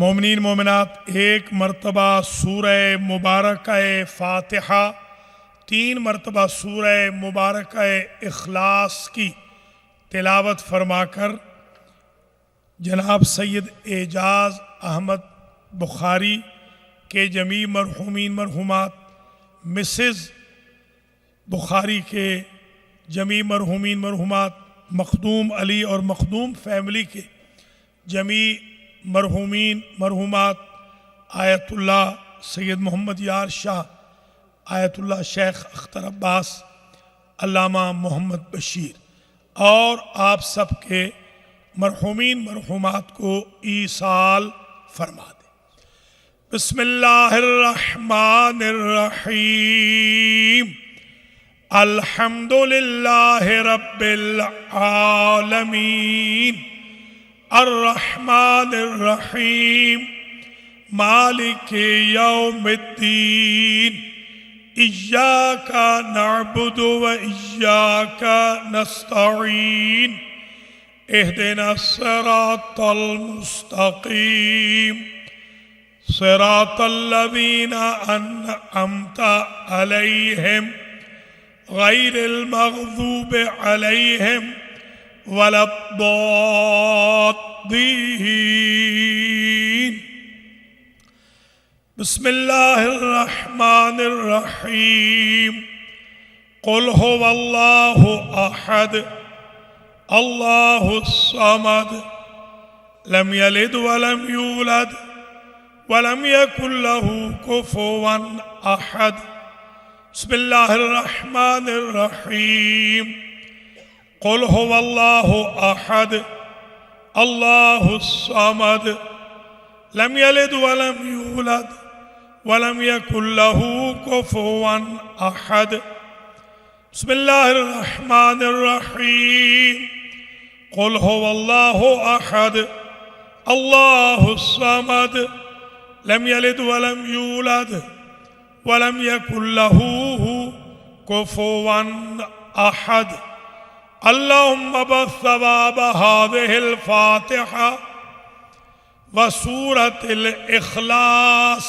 मोमिनीन मोमिनात, एक मरतबा सूरह मुबारक फ़ातिहा, 3 मरतबा सूरह मुबारक इखलास की तिलावत फरमाकर जनाब सैयद एजाज अहमद बुखारी के जमी मरहूमीन मरहूमात, मिसेज़ बुखारी के जमी मरहूमीन मरहूमात, मखदूम अली और मखदूम फैमिली के जमी मरहूमीन मरहूमात, आयतुल्लाह सैयद मोहम्मद यार शाह, आयतुल्लाह शेख अख्तर अब्बास, अल्लामा मोहम्मद बशीर और आप सब के मरहूमीन मरहूमात को ईसाल फरमा दे। बिस्मिल्लाहिर्रहमानिर्रहीम, अल्हम्दुलिल्लाहि रब्बिल आलमीन, अर्रहमानिर्रहीम, मालिकि यौमिद्दीन, इय्याका नअबुदु व इय्याका नस्तईन, इहदिनस सिरातल मुस्तकीम, सिरातल्लज़ीना अन्अमता अलैहिम गैरिल मग़ज़ूबि अलैहिम वलद्दाल्लीन। बिस्मिल्लाहिर्रहमानिर्रहीम, क़ुल हुवल्लाहु अहद, अल्लाहुस समद, लम यलिद वलम यूलद वलम यकुल लहू कुफुवन अहद। बिस्मिल्लाहिर्रहमानिर्रहीम, क़ुल हुवल्लाहु अहद, अल्लाहुस समद, लम यलिद वलम यूलद वलम यकुल लहू कुफुवन अहद। बिस्मिल्लाहिर्रहमानिर्रहीम, क़ुल हुवल्लाहु अहद, अल्लाहुस समद, लम यलिद वलम यूलद वलम यकुल लहू कुफुवन अहद। अल्लाहुम्मा बस्सवाब हाज़िहिल फ़ातिहा व सूरतिल इखलास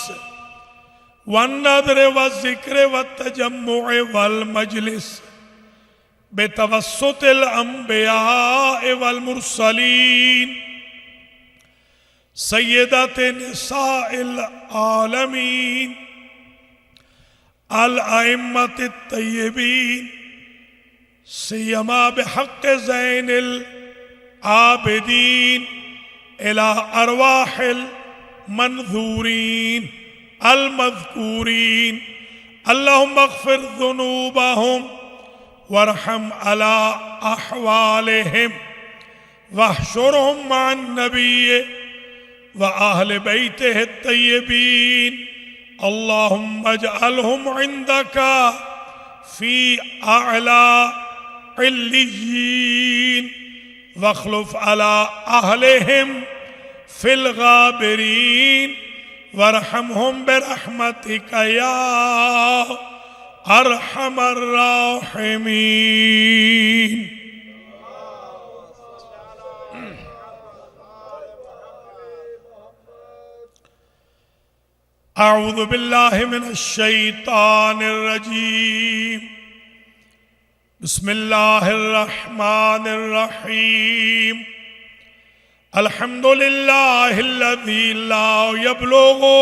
वन्नज़्र वज़्ज़िक्र वत्तजम्मुअ वल मजलिस बेतवस्सुतिल अंबिया वल मुरसलीन सय्यदते निसाइल आलमीन अल अइम्मतित तय्यबीन सियमा बिहक़्क़ ज़ैनिल आबिदीन इला अरवाहिल मंज़ूरीन अल मज़कूरीन। अल्लाहुम्मा अग़फ़िर ज़ुनूबहुम वरहम अला अहवालिहिम वहशुरहुम मअन नबिय्य व अहले बैतिहि तय्यबीन। अल्लाहुम्मा अजअलहुम इंदका फ़ी अअला इल्लिय्यीन वख़्लुफ़ अला अहलिहिम फ़िल गाबिरीन वरहमहुम बिरहमतिका या अरहमर राहिमीन। अऊज़ु बिल्लाहि मिनश शैतानिर रजीम। बिस्मिल्लाहिर्रहमानिर्रहीम। अल्हम्दुलिल्लाहिल्लज़ी ला यब्लुगु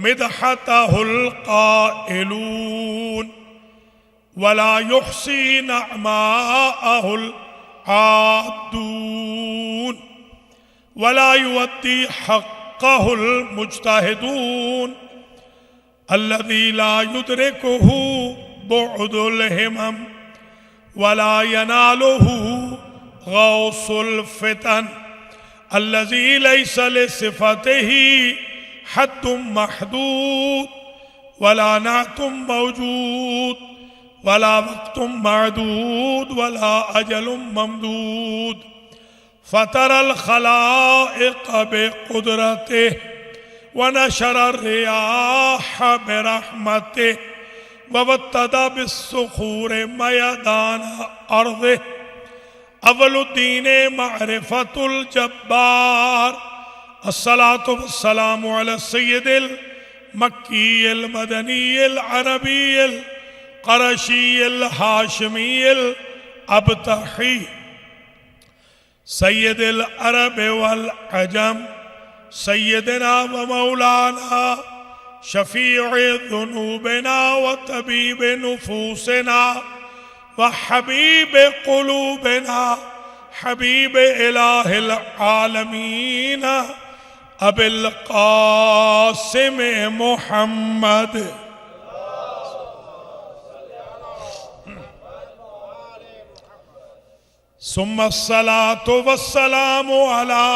मिदहतहुल क़ाइलून वला युहसी नअमाअहुल आद्दून वला युअद्दी हक़्क़हुल मुज्तहिदून अल्लज़ी ला युद्रिकुहु बुअदुल हिमम वला यनालुहु गौसुल फितन अल्लज़ी लैसा लिसिफ़तिही हद्दुम महदूद वला नातुम मौजूद वला वक्तुम मअदूद वला अजलुम ममदूद। फ़तरल ख़लाइक़ बिक़ुदरतिही व नशरर रियाह बिरहमतिही व वत्तदा बिस्सुखूर मयदान अर्ज़िही। अव्वलुद्दीन मारिफतुल जब्बार अस्सलातु वस्सलामु अला सय्यदिल मक्कील मदनील अरबील क़रशील हाशमील अबतही सय्यदिल अरब वल अजम सय्यदना व मौलाना शफीअ ज़ुनूबिना व तबीब नुफूसिना व हबीब क़ुलूबिना हबीब इलाहिल आलमीन अबिल क़ासिम मुहम्मद सुम्मा सलातु वस्सलामु अला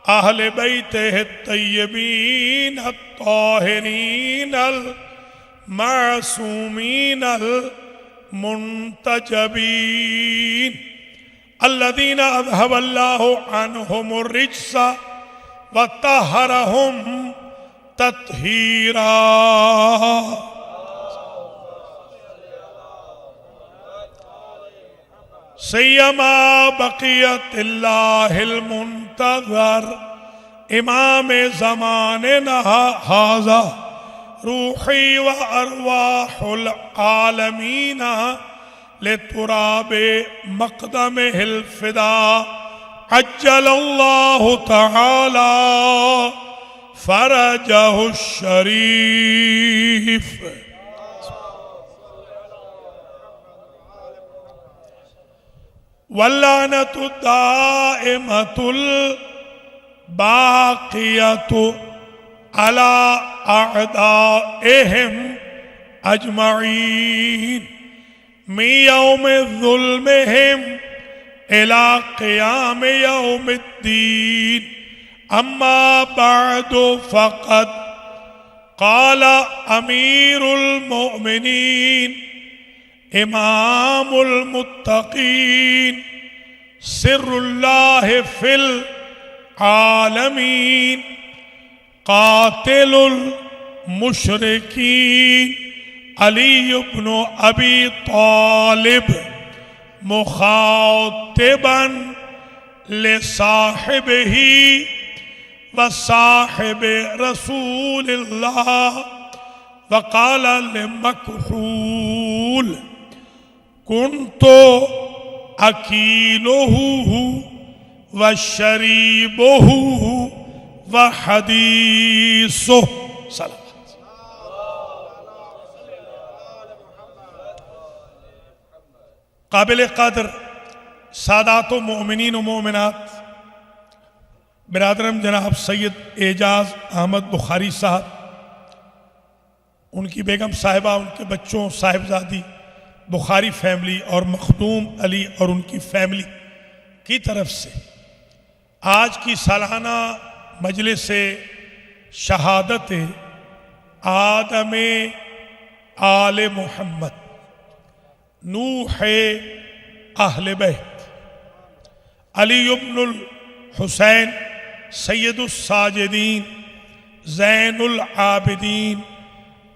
अहले बैतिहि तय्यबीन अत्ताहिरीन अल मासूमीन अल मुंतजबीन अल्लज़ीना अज़हबल्लाहु अन्हुमुर रिज्स व तहरहुम तत्हीरा। सय्यमा बक़ियतिल्लाहिल मुंतज़र इमाम ज़मानिना हाज़ा रूही व अरवाहुल आलमीना लितुराबे मक़दमिहिल फ़िदा अज्जलल्लाहु तआला फ़रजहु शरीफ। वल्लानतु दाइमतुल बाक़ियतु अला अअदाइहिम अजमईन मिन यौमि ज़ुल्मिहिम इला क़ियाम यौमिद्दीन। अम्मा बअदु फ़क़द क़ाल अमीरुल मुअमिनीन इमामुल मुत्तक़ीन सिर्रुल्लाहि फ़िल आलमीन क़ातिलुल मुशरिकीन अली इब्न अबी तालिब मुखातिबन लिसाहिबिही व साहिबे रसूलिल्लाह वक़ाल लिमकहूल कुन्तो अकीलुहु व शरीबुहु व हदीसुहु। काबिल क़द्र सादातो मोमिनीन व मोमिनात बिरादरम जनाब सैयद एजाज अहमद बुखारी साहब, उनकी बेगम साहिबा, उनके बच्चों, साहिबजादी, बुखारी फैमिली और मखदूम अली और उनकी फैमिली की तरफ से आज की सालाना मजलिस शहादत आदम आले मोहम्मद नूह अहले बैत अली इब्नुल हुसैन सैयदुस साजिदीन ज़ैनुल आबिदीन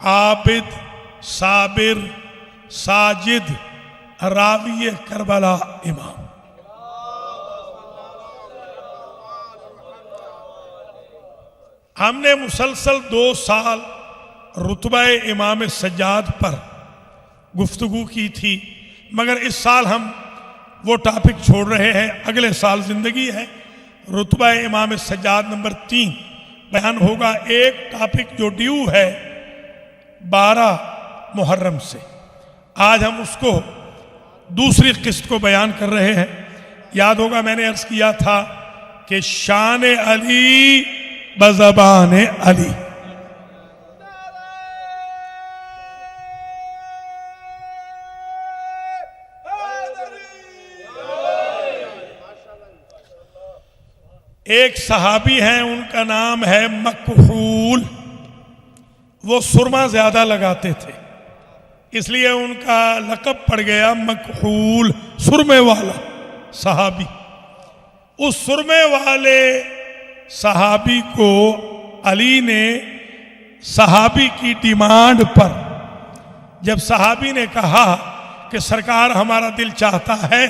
आबिद साबिर साजिद रावी करबला इमाम। हमने मुसलसल 2 साल रुतबा इमाम सज्जाद पर गुफ्तगू की थी, मगर इस साल हम वो टॉपिक छोड़ रहे हैं। अगले साल जिंदगी है, रुतबा इमाम सज्जाद नंबर 3 बयान होगा। एक टॉपिक जो ड्यू है 12 मुहर्रम से, आज हम उसको दूसरी किस्त को बयान कर रहे हैं। याद होगा मैंने अर्ज किया था कि शान अली बज़बान अली। एक सहाबी हैं, उनका नाम है मकहूल। वो सुरमा ज्यादा लगाते थे, इसलिए उनका लक़ब पड़ गया मकहूल, सुरमे वाला सहाबी। उस सुरमे वाले सहाबी को अली ने सहाबी की डिमांड पर, जब सहाबी ने कहा कि सरकार हमारा दिल चाहता है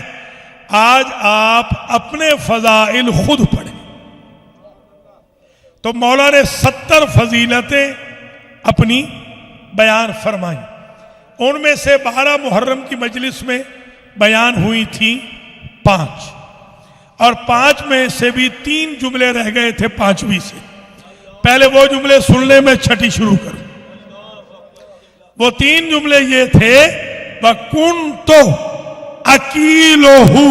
आज आप अपने फजाइल खुद पढ़ें, तो मौला ने 70 फजीलतें अपनी बयान फरमाई। उनमें से 12 मुहर्रम की मजलिस में बयान हुई थी 5, और 5 में से भी 3 जुमले रह गए थे 5वीं से। पहले वो जुमले सुनने में छठी शुरू करूं। वो 3 जुमले ये थे, व कुन तो अकीलोहू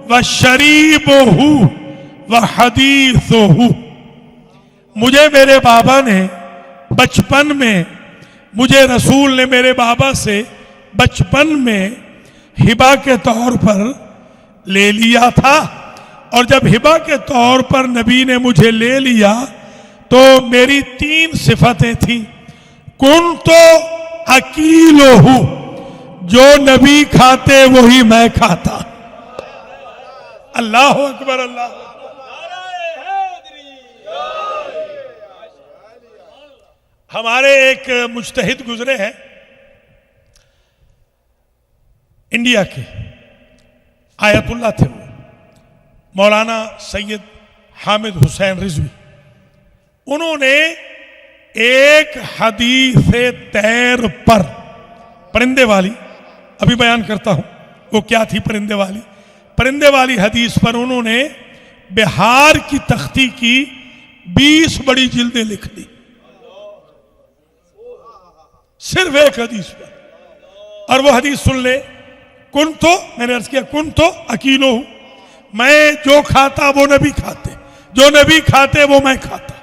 व शरीबोहू व हदीसोहू। मुझे मेरे बाबा ने बचपन में, मुझे रसूल ने मेरे बाबा से बचपन में हिबा के तौर पर ले लिया था, और जब हिबा के तौर पर नबी ने मुझे ले लिया तो मेरी 3 सिफतें थी। कुन तो अकीलोहू, जो नबी खाते वही मैं खाता। अल्लाह अकबर, अल्लाह। हमारे एक मुज्तहिद गुजरे हैं इंडिया के, आयतुल्लाह थे वो, मौलाना सैयद हामिद हुसैन रिजवी। उन्होंने एक हदीस तैर पर, परिंदे वाली, अभी बयान करता हूं वो क्या थी परिंदे वाली। परिंदे वाली हदीस पर उन्होंने बिहार की तख्ती की 20 बड़ी जिल्दें लिख दी, सिर्फ एक हदीस पर। और वो हदीस सुन ले, कुन तो, मैंने अर्ज किया कुन तो अकीलो हूं, मैं जो खाता वो नबी खाते, जो नबी खाते वो मैं खाता।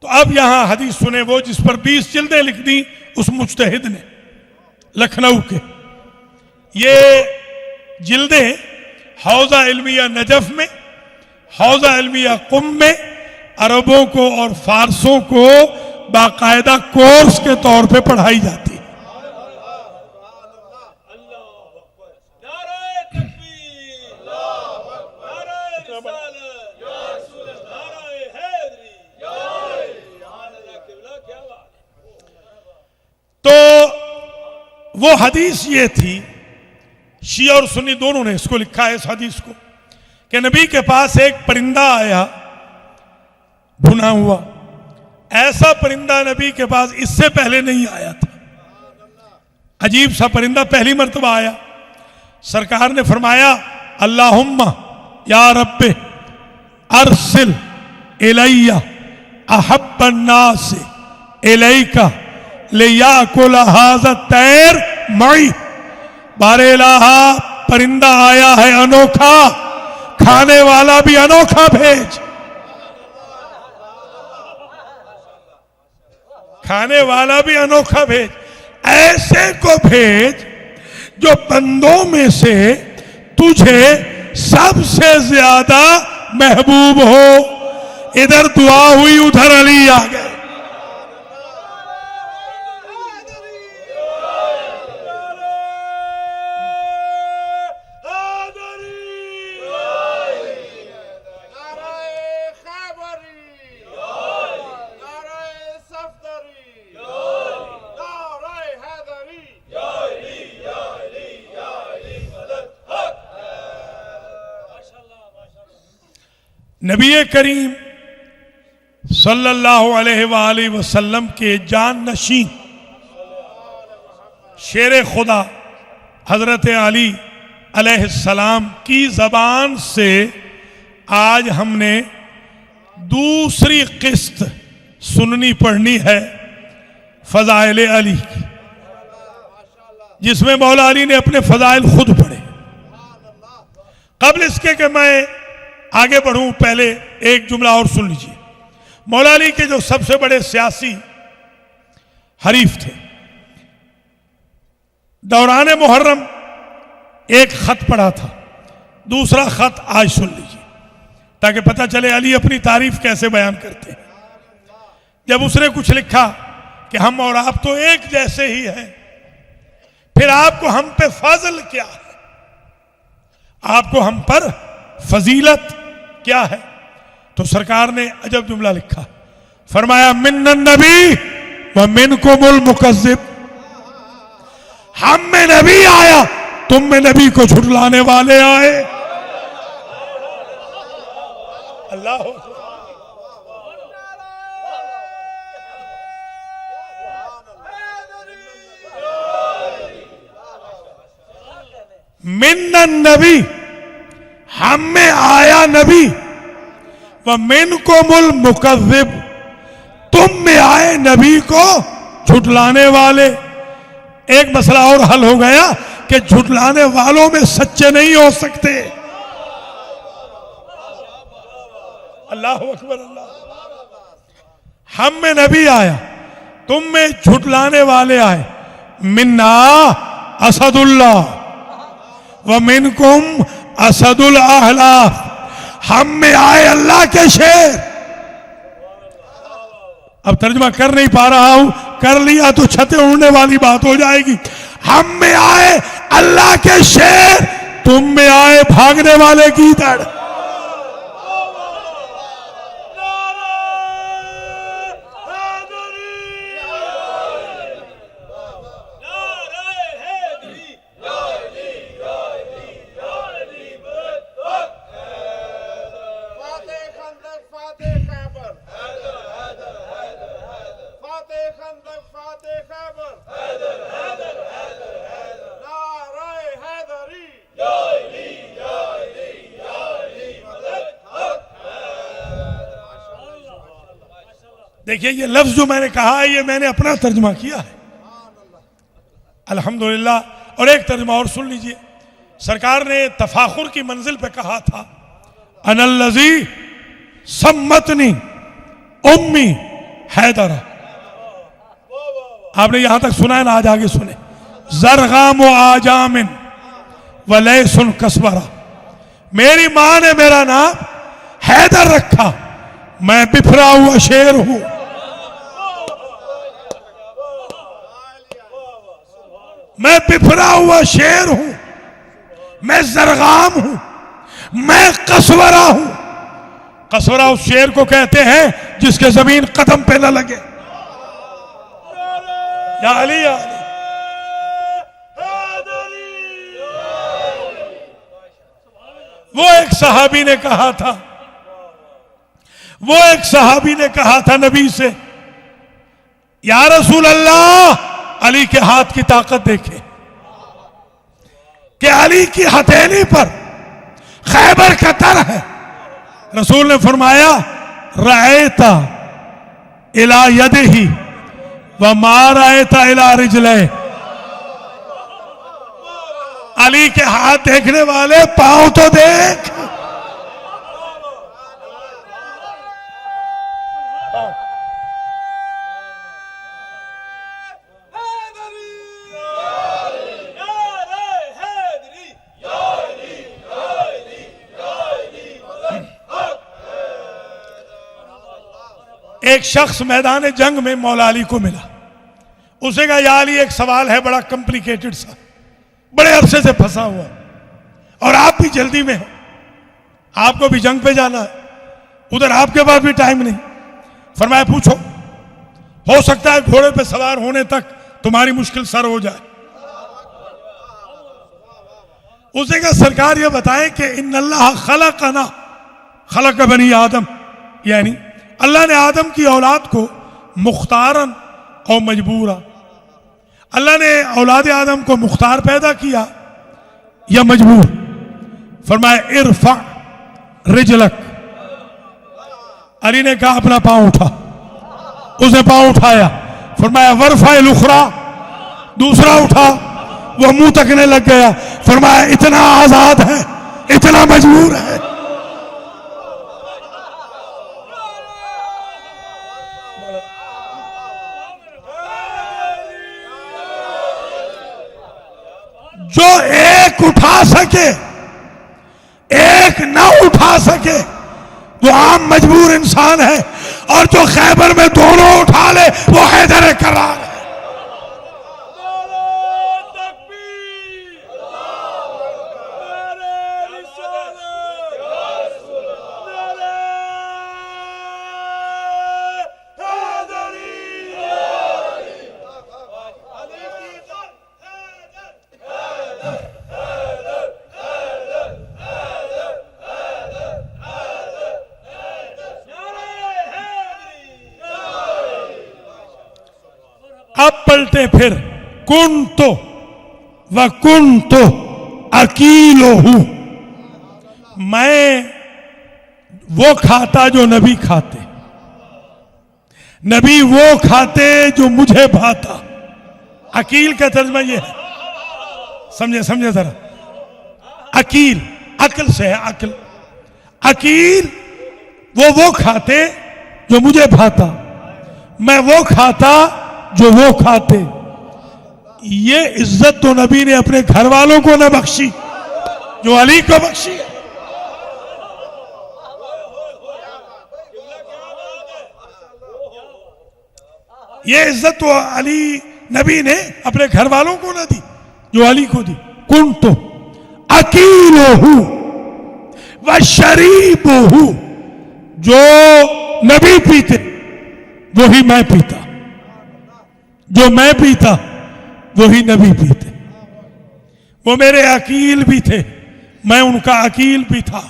तो अब यहां हदीस सुने वो जिस पर 20 जिल्दें लिख दी उस मुज्तहिद ने, लखनऊ के। ये जिल्दें हौजा इल्मिया नजफ में, हौजा इल्मिया कुम में अरबों को और फारसों को बाकायदा कोर्स के तौर पे पढ़ाई जाती है। तो वो हदीस ये थी, शिया और सुन्नी दोनों ने इसको लिखा है, इस हदीस को, कि नबी के पास एक परिंदा आया भुना हुआ। ऐसा परिंदा नबी के पास इससे पहले नहीं आया था। अजीब सा परिंदा पहली मर्तबा आया। सरकार ने फरमाया, अल्लाहुम्मा या रब्बे अरसिल इलैया अहब्बन नास इलैका लियाकुल हाज़ा तैर मई। बारे इलाहा, परिंदा आया है अनोखा, खाने वाला भी अनोखा भेज, खाने वाला भी अनोखा भेज। ऐसे को भेज जो बंदों में से तुझे सबसे ज्यादा महबूब हो। इधर दुआ हुई, उधर अली आ गए। नबी करीम सल्लल्लाहु अलैहि वसल्लम के जान नशीं शेर खुदा हजरत अली अलैहिस्सलाम की जबान से आज हमने दूसरी किस्त सुननी पड़नी है फजाइल अली की, जिसमें मौला अली ने अपने फजाइल खुद पढ़े। कबल इसके कि मैं आगे बढ़ूं, पहले एक जुमला और सुन लीजिए। मौला अली के जो सबसे बड़े सियासी हरीफ थे, दौरान मुहर्रम एक खत पढ़ा था, दूसरा खत आज सुन लीजिए ताकि पता चले अली अपनी तारीफ कैसे बयान करते हैं। जब उसने कुछ लिखा कि हम और आप तो एक जैसे ही हैं, फिर आपको हम पे फजल क्या है, आपको हम पर फजीलत क्या है? तो सरकार ने अजब जुमला लिखा, फरमाया मिन्नन नबी व मिनकुमुल मुकज्जिब। हम में नबी आया, तुम में नबी को झुठलाने वाले आए। अल्लाह मिन्नन नबी, हम में आया नबी, व मिनकुमुल मुकज़्ज़िब, तुम में आए नबी को झुटलाने वाले। एक मसला और हल हो गया कि झुटलाने वालों में सच्चे नहीं हो सकते। अल्लाह अकबर, अल्लाह। हम में नबी आया, तुम में झुटलाने वाले आए। मिन्ना असदुल्लाह व मिनकुम असदुल अहलाफ, हम में आए अल्लाह के शेर। अब तर्जुमा कर नहीं पा रहा हूं, कर लिया तो छतें उड़ने वाली बात हो जाएगी। हम में आए अल्लाह के शेर, तुम में आए भागने वाले गीदड़। देखिए, ये लफ्ज जो मैंने कहा है, ये मैंने अपना तर्जुमा किया है, अल्हम्दुलिल्लाह। और एक तर्जुमा और सुन लीजिए। सरकार ने तफाखुर की मंजिल पे कहा था, अनल्लज़ी सम्मतनी उम्मी हैदरा। आपने यहां तक सुना है ना, आज आगे सुने। जरगाम आजामिन वलैसुन कसबरा, मेरी मां ने मेरा नाम हैदर रखा, मैं बिफरा हुआ शेर हूं। मैं बिफरा हुआ शेर हूं, मैं जरगाम हूं, मैं कसवरा हूं। कसवरा उस शेर को कहते हैं जिसके जमीन कदम पे न लगे। या अली, या अली। वो एक सहाबी ने कहा था, वो एक सहाबी ने कहा था नबी से, या रसूल अल्लाह, अली के हाथ की ताकत देखे कि अली की हथेली पर खैबर का तर है। रसूल ने फरमाया, रअयता इला यदिही व मा रअयता इला रिजले। अली के हाथ देखने वाले पांव तो देख। एक शख्स मैदान जंग में मौला अली को मिला। उसे कहा, या अली, एक सवाल है बड़ा कॉम्प्लिकेटेड सा, बड़े अरसे से फंसा हुआ, और आप भी जल्दी में हो, आपको भी जंग पे जाना है, उधर आपके पास भी टाइम नहीं। फरमाया, पूछो, हो सकता है घोड़े पे सवार होने तक तुम्हारी मुश्किल सर हो जाए। उसे कहा, सरकार ये बताएं कि इन्नल्लाह खलकना खलक बनी आदम, यानी अल्लाह ने आदम की औलाद को मुख्तारन और मजबूरा, अल्लाह ने औलाद आदम को मुख्तार पैदा किया या मजबूर? फरमाया, इरफा रिजलक। अली ने कहा, अपना पांव उठा। उसने पांव उठाया। फरमाया, वरफा लुखरा, दूसरा उठा। वह मुंह तकने लग गया। फरमाया, इतना आजाद है, इतना मजबूर है। जो एक उठा सके, एक न उठा सके, वो आम मजबूर इंसान है, और जो खैबर में दोनों उठा ले वो हैदर करार है। अब पलटे फिर, कुन तो व कुन तो अकीलो हूं, मैं वो खाता जो नबी खाते, नबी वो खाते जो मुझे भाता। अकील का तर्जमा ये है, समझे समझे जरा। अकील अक्ल से है, अक्ल। अकील वो खाते जो मुझे भाता, मैं वो खाता जो वो खाते। ये इज्जत तो नबी ने अपने घर वालों को न बख्शी जो अली को बख्शी है। ये इज्जत तो अली नबी ने अपने घर वालों को न दी जो अली को दी। कुंतु अकीलो हूं व शरीब हूं, जो नबी पीते वो ही मैं पीता, जो मैं पीता वो ही नबी पीते। वो मेरे अकील भी थे, मैं उनका अकील भी था,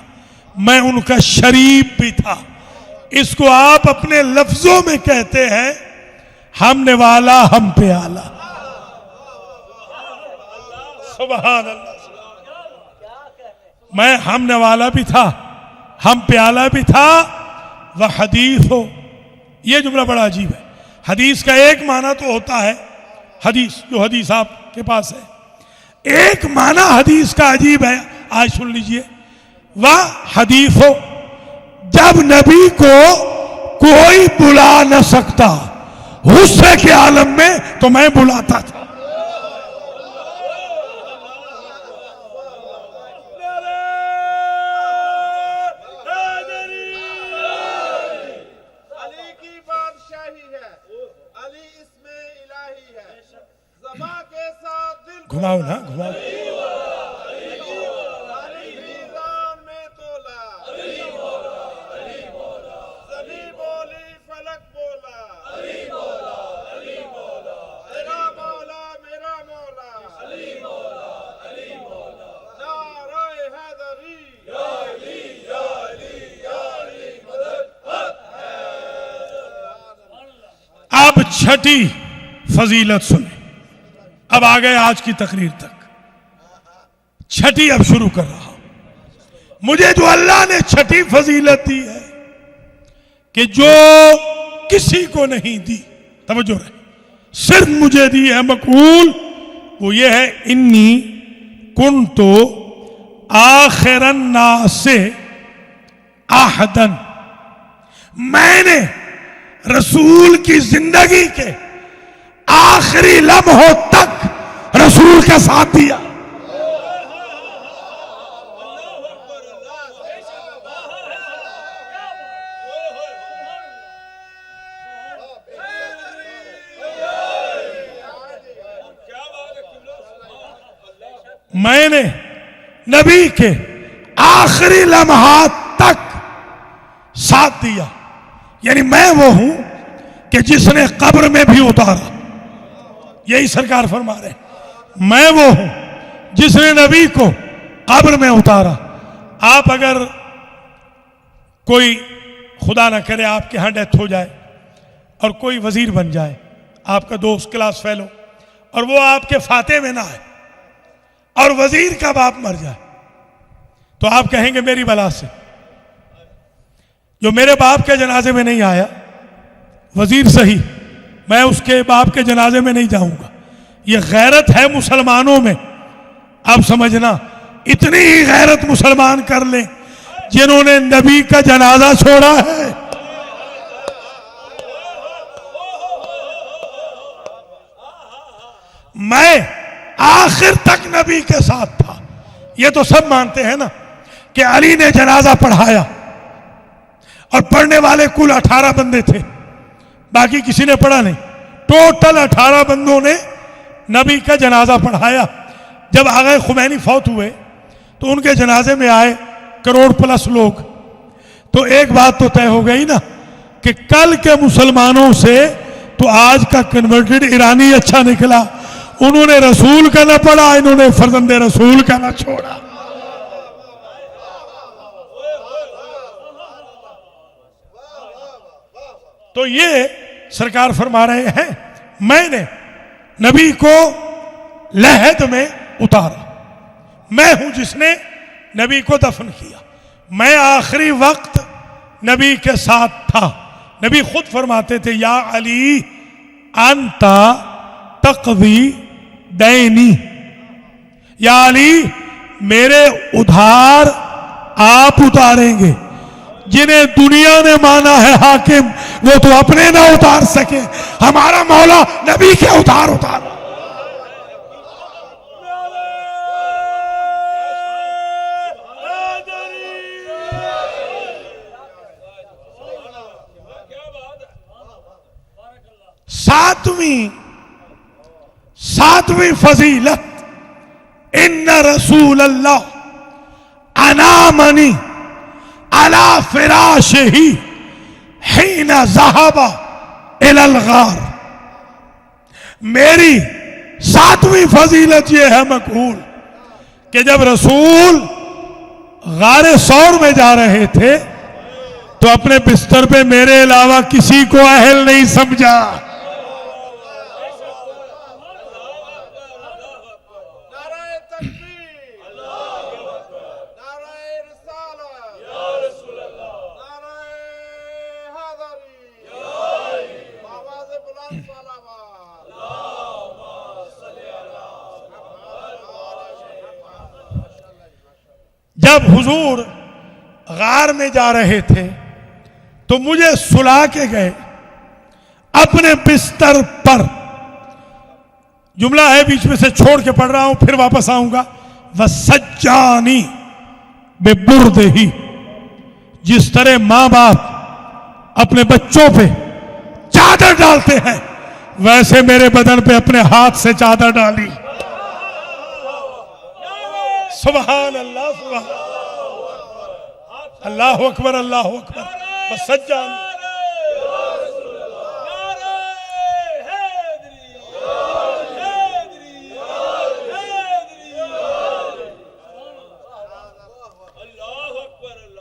मैं उनका शरीब भी था। इसको आप अपने लफ्जों में कहते हैं हमने वाला हम पे आला। सुभान अल्लाह। मैं हमने वाला भी था, हम पे आला भी था। वह हदीस हो, यह जुमला बड़ा अजीब है। हदीस का एक माना तो होता है, हदीस जो हदीस आपके पास है, एक माना हदीस का अजीब है। आज सुन लीजिए, वह हदीस हो जब नबी को कोई बुला न सकता, गुस्से के आलम में तो मैं बुलाता था। अली की बादशाही है, अली इसमें इलाही है, ज़बा के साथ दिल घुमाओ ना, घुमाओ। अली मीज़ान में तोला, ज़मी बोली फलक बोला, तेरा मौला मेरा मौला, नारे हैदरी, अब छठी फजीलत सुने। अब आ गए आज की तकरीर तक। छठी अब शुरू कर रहा हूं। मुझे जो अल्लाह ने छठी फजीलत दी है कि जो किसी को नहीं दी, तवज्जो रहे, सिर्फ मुझे दी है मकबूल, वो ये है इन्नी कुन्तो आखिरन नासे आहदन, मैंने रसूल की जिंदगी के आखिरी लम्हों तक रसूल का साथ दिया। मैंने नबी के आखिरी लम्हात तक साथ दिया, यानी मैं वो हूं कि जिसने कब्र में भी उतारा। यही सरकार फरमा रहे, मैं वो हूं जिसने नबी को कब्र में उतारा। आप अगर कोई खुदा ना करे आपके यहां डेथ हो जाए और कोई वजीर बन जाए, आपका दोस्त क्लास फेलो, और वो आपके फाते में ना आए और वजीर का बाप मर जाए, तो आप कहेंगे मेरी बला से। जो मेरे बाप के जनाजे में नहीं आया, वजीर सही, मैं उसके बाप के जनाजे में नहीं जाऊंगा। ये गैरत है मुसलमानों में। अब समझना, इतनी ही गैरत मुसलमान कर ले जिन्होंने नबी का जनाजा छोड़ा है। मैं आखिर तक नबी के साथ था। ये तो सब मानते हैं ना कि अली ने जनाजा पढ़ाया, और पढ़ने वाले कुल 18 बंदे थे, बाकी किसी ने पढ़ा नहीं। टोटल 18 बंदों ने नबी का जनाजा पढ़ाया। जब आगे खुमैनी फौत हुए तो उनके जनाजे में आए करोड़ प्लस लोग। तो एक बात तो तय हो गई ना कि कल के मुसलमानों से तो आज का कन्वर्टेड ईरानी अच्छा निकला। उन्होंने रसूल का ना पढ़ा, इन्होंने फर्जंदे रसूल का ना छोड़ा। तो ये सरकार फरमा रहे हैं, मैंने नबी को लहद में उतारा, मैं हूं जिसने नबी को दफन किया, मैं आखिरी वक्त नबी के साथ था। नबी खुद फरमाते थे, या अली अंता तक़वी दैनी, या अली मेरे उधार आप उतारेंगे। जिन्हें दुनिया ने माना है हाकिम, वो तो अपने ना उतार सके, हमारा मौला नबी के उधार उतार। सातवीं फजीलत, इन्ना रसूल अल्लाह अनामनी अला फिराशिही हिना ज़हबा इलल गार। मेरी सातवीं फजीलत यह है मकबूल कि जब रसूल गारे सौर में जा रहे थे तो अपने बिस्तर पे मेरे अलावा किसी को अहल नहीं समझा। जब हुजूर गार में जा रहे थे तो मुझे सुला के गए अपने बिस्तर पर। जुमला है बीच में से छोड़ के पढ़ रहा हूं, फिर वापस आऊंगा। वसज्जानी बेबुर्दही, जिस तरह मां बाप अपने बच्चों पे चादर डालते हैं, वैसे मेरे बदन पे अपने हाथ से चादर डाली। सुभान अल्लाह, सुभान अल्लाह अकबर, अल्लाह अकबर। वसज्जानी,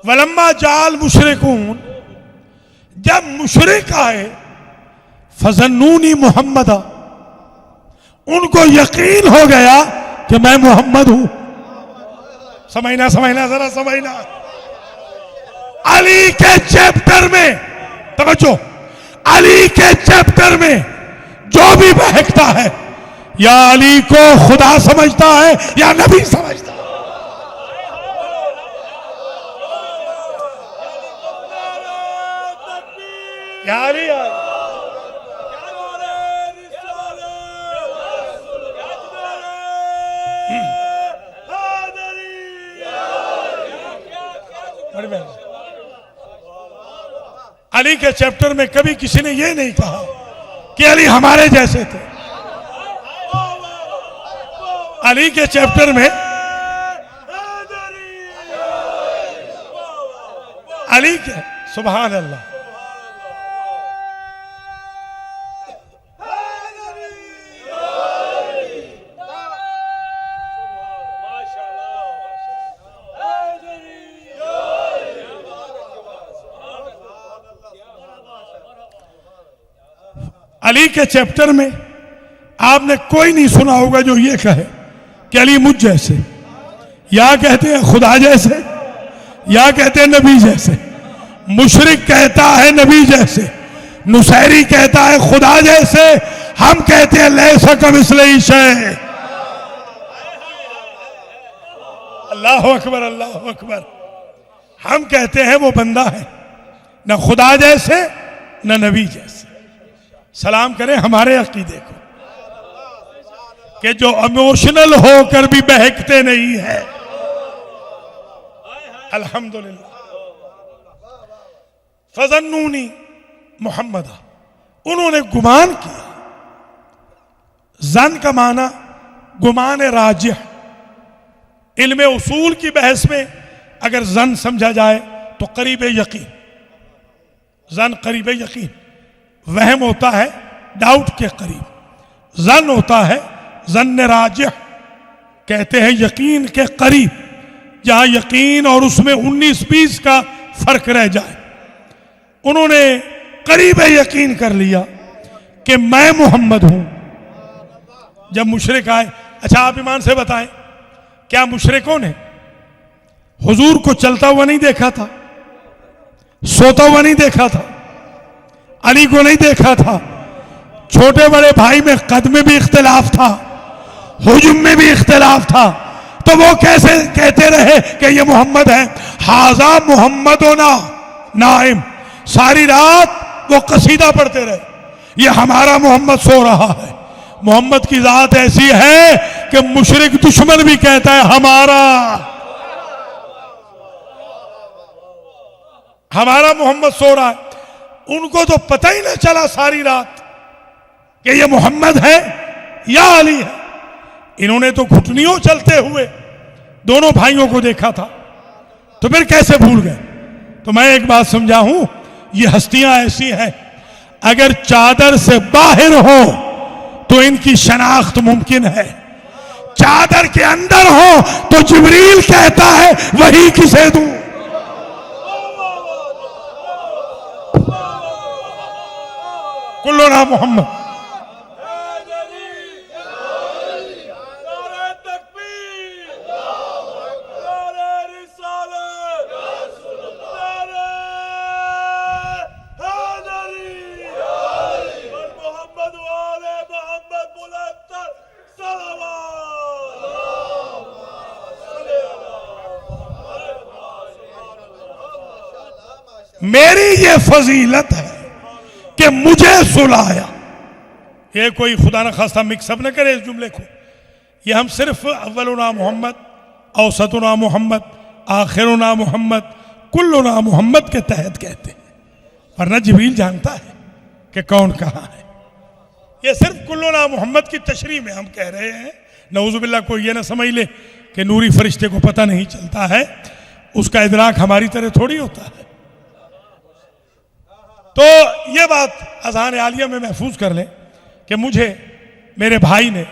वलम्मा जाल मुशरिकून, जब मुशरिक आए, फजन्नूनी मोहम्मदा, उनको यकीन हो गया कि मैं मोहम्मद हूं। समझना समझना जरा समझना। अली के चैप्टर में तवज्जो, अली के चैप्टर में जो भी बहकता है या अली को खुदा समझता है या नबी समझता है। या अली अली के चैप्टर में कभी किसी ने यह नहीं कहा कि अली हमारे जैसे थे। अली के चैप्टर में अली के, सुभान अल्लाह, अली के चैप्टर में आपने कोई नहीं सुना होगा जो ये कहे कि अली मुझ जैसे, या कहते हैं खुदा जैसे, या कहते हैं नबी जैसे। मुशरिक कहता है नबी जैसे, नुसैरी कहता है खुदा जैसे, हम कहते हैं लैसा कमिस्लिही शै। अल्लाह अकबर, अल्लाह अकबर। हम कहते हैं वो बंदा है, न खुदा जैसे न नबी जैसे। सलाम करें हमारे अकीदे को कि जो इमोशनल होकर भी बहकते नहीं है। अल्हम्दुलिल्लाह। फजन्नूनी मोहम्मदा, उन्होंने गुमान किया। जन का माना गुमान राजिह। इल्म उसूल की बहस में अगर जन समझा जाए तो करीब यकीन, जन करीब यकीन। वहम होता है डाउट के करीब, जन होता है जन्न राजिह, कहते हैं यकीन के करीब, जहां यकीन और उसमें 19-20 का फर्क रह जाए। उन्होंने करीब यकीन कर लिया कि मैं मोहम्मद हूं। जब मुशरिक आए, अच्छा आप ईमान से बताएं, क्या मुशरिकों ने हुजूर को चलता हुआ नहीं देखा था, सोता हुआ नहीं देखा था, अली को नहीं देखा था? छोटे बड़े भाई में कद में भी इख्तिलाफ था, हुजुम में भी इख्तिलाफ था, तो वो कैसे कहते रहे कि ये मोहम्मद है? हाजा मोहम्मदोना नाइम, सारी रात वो कसीदा पढ़ते रहे, ये हमारा मोहम्मद सो रहा है। मोहम्मद की जात ऐसी है कि मुशरिक दुश्मन भी कहता है हमारा मोहम्मद सो रहा है। उनको तो पता ही ना चला सारी रात कि ये मोहम्मद है या अली है। इन्होंने तो घुटनियों चलते हुए दोनों भाइयों को देखा था, तो फिर कैसे भूल गए? तो मैं एक बात समझाऊं, ये हस्तियां ऐसी हैं, अगर चादर से बाहर हो तो इनकी शनाख्त मुमकिन है, चादर के अंदर हो तो जिब्रील कहता है वही किसे दूं? कुल्लुना मोहम्मद। मेरी ये फजीलत है कि मुझे सुलाया। ये कोई खुदा न खास्ता मिक्सअप न करे इस जुमले को। ये हम सिर्फ अव्वलुना मोहम्मद, औसतुना मोहम्मद, आखिरुना मोहम्मद, कुल्लुना मोहम्मद के तहत कहते हैं, वरना जिब्रील जानता है कि कौन कहाँ है। ये सिर्फ कुल्लुना मोहम्मद की तशरीह में हम कह रहे हैं। नऊजुबिल्लाह को ये ना समझ ले कि नूरी फरिश्ते को पता नहीं चलता है, उसका इदराक हमारी तरह थोड़ी होता है। तो ये बात अज़ान आलिया में महफूज कर लें कि मुझे मेरे भाई ने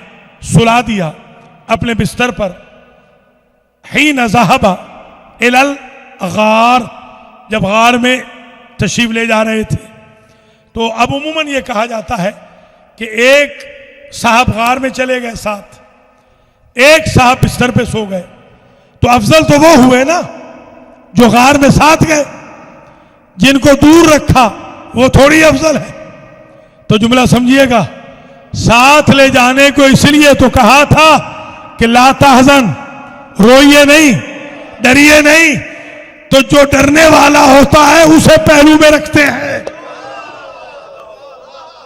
सुला दिया अपने बिस्तर पर।हीन ज़हबा इलल गार, जब गार में तशरीफ ले जा रहे थे, तो अब उमूमन ये कहा जाता है कि एक साहब गार में चले गए साथ, एक साहब बिस्तर पे सो गए, तो अफजल तो वो हुए ना जो गार में साथ गए, जिनको दूर रखा वो थोड़ी अफजल है। तो जुमला समझिएगा, साथ ले जाने को इसलिए तो कहा था कि ला तहज़न, रोइए नहीं, डरिए नहीं, तो जो डरने वाला होता है उसे पहलू में रखते हैं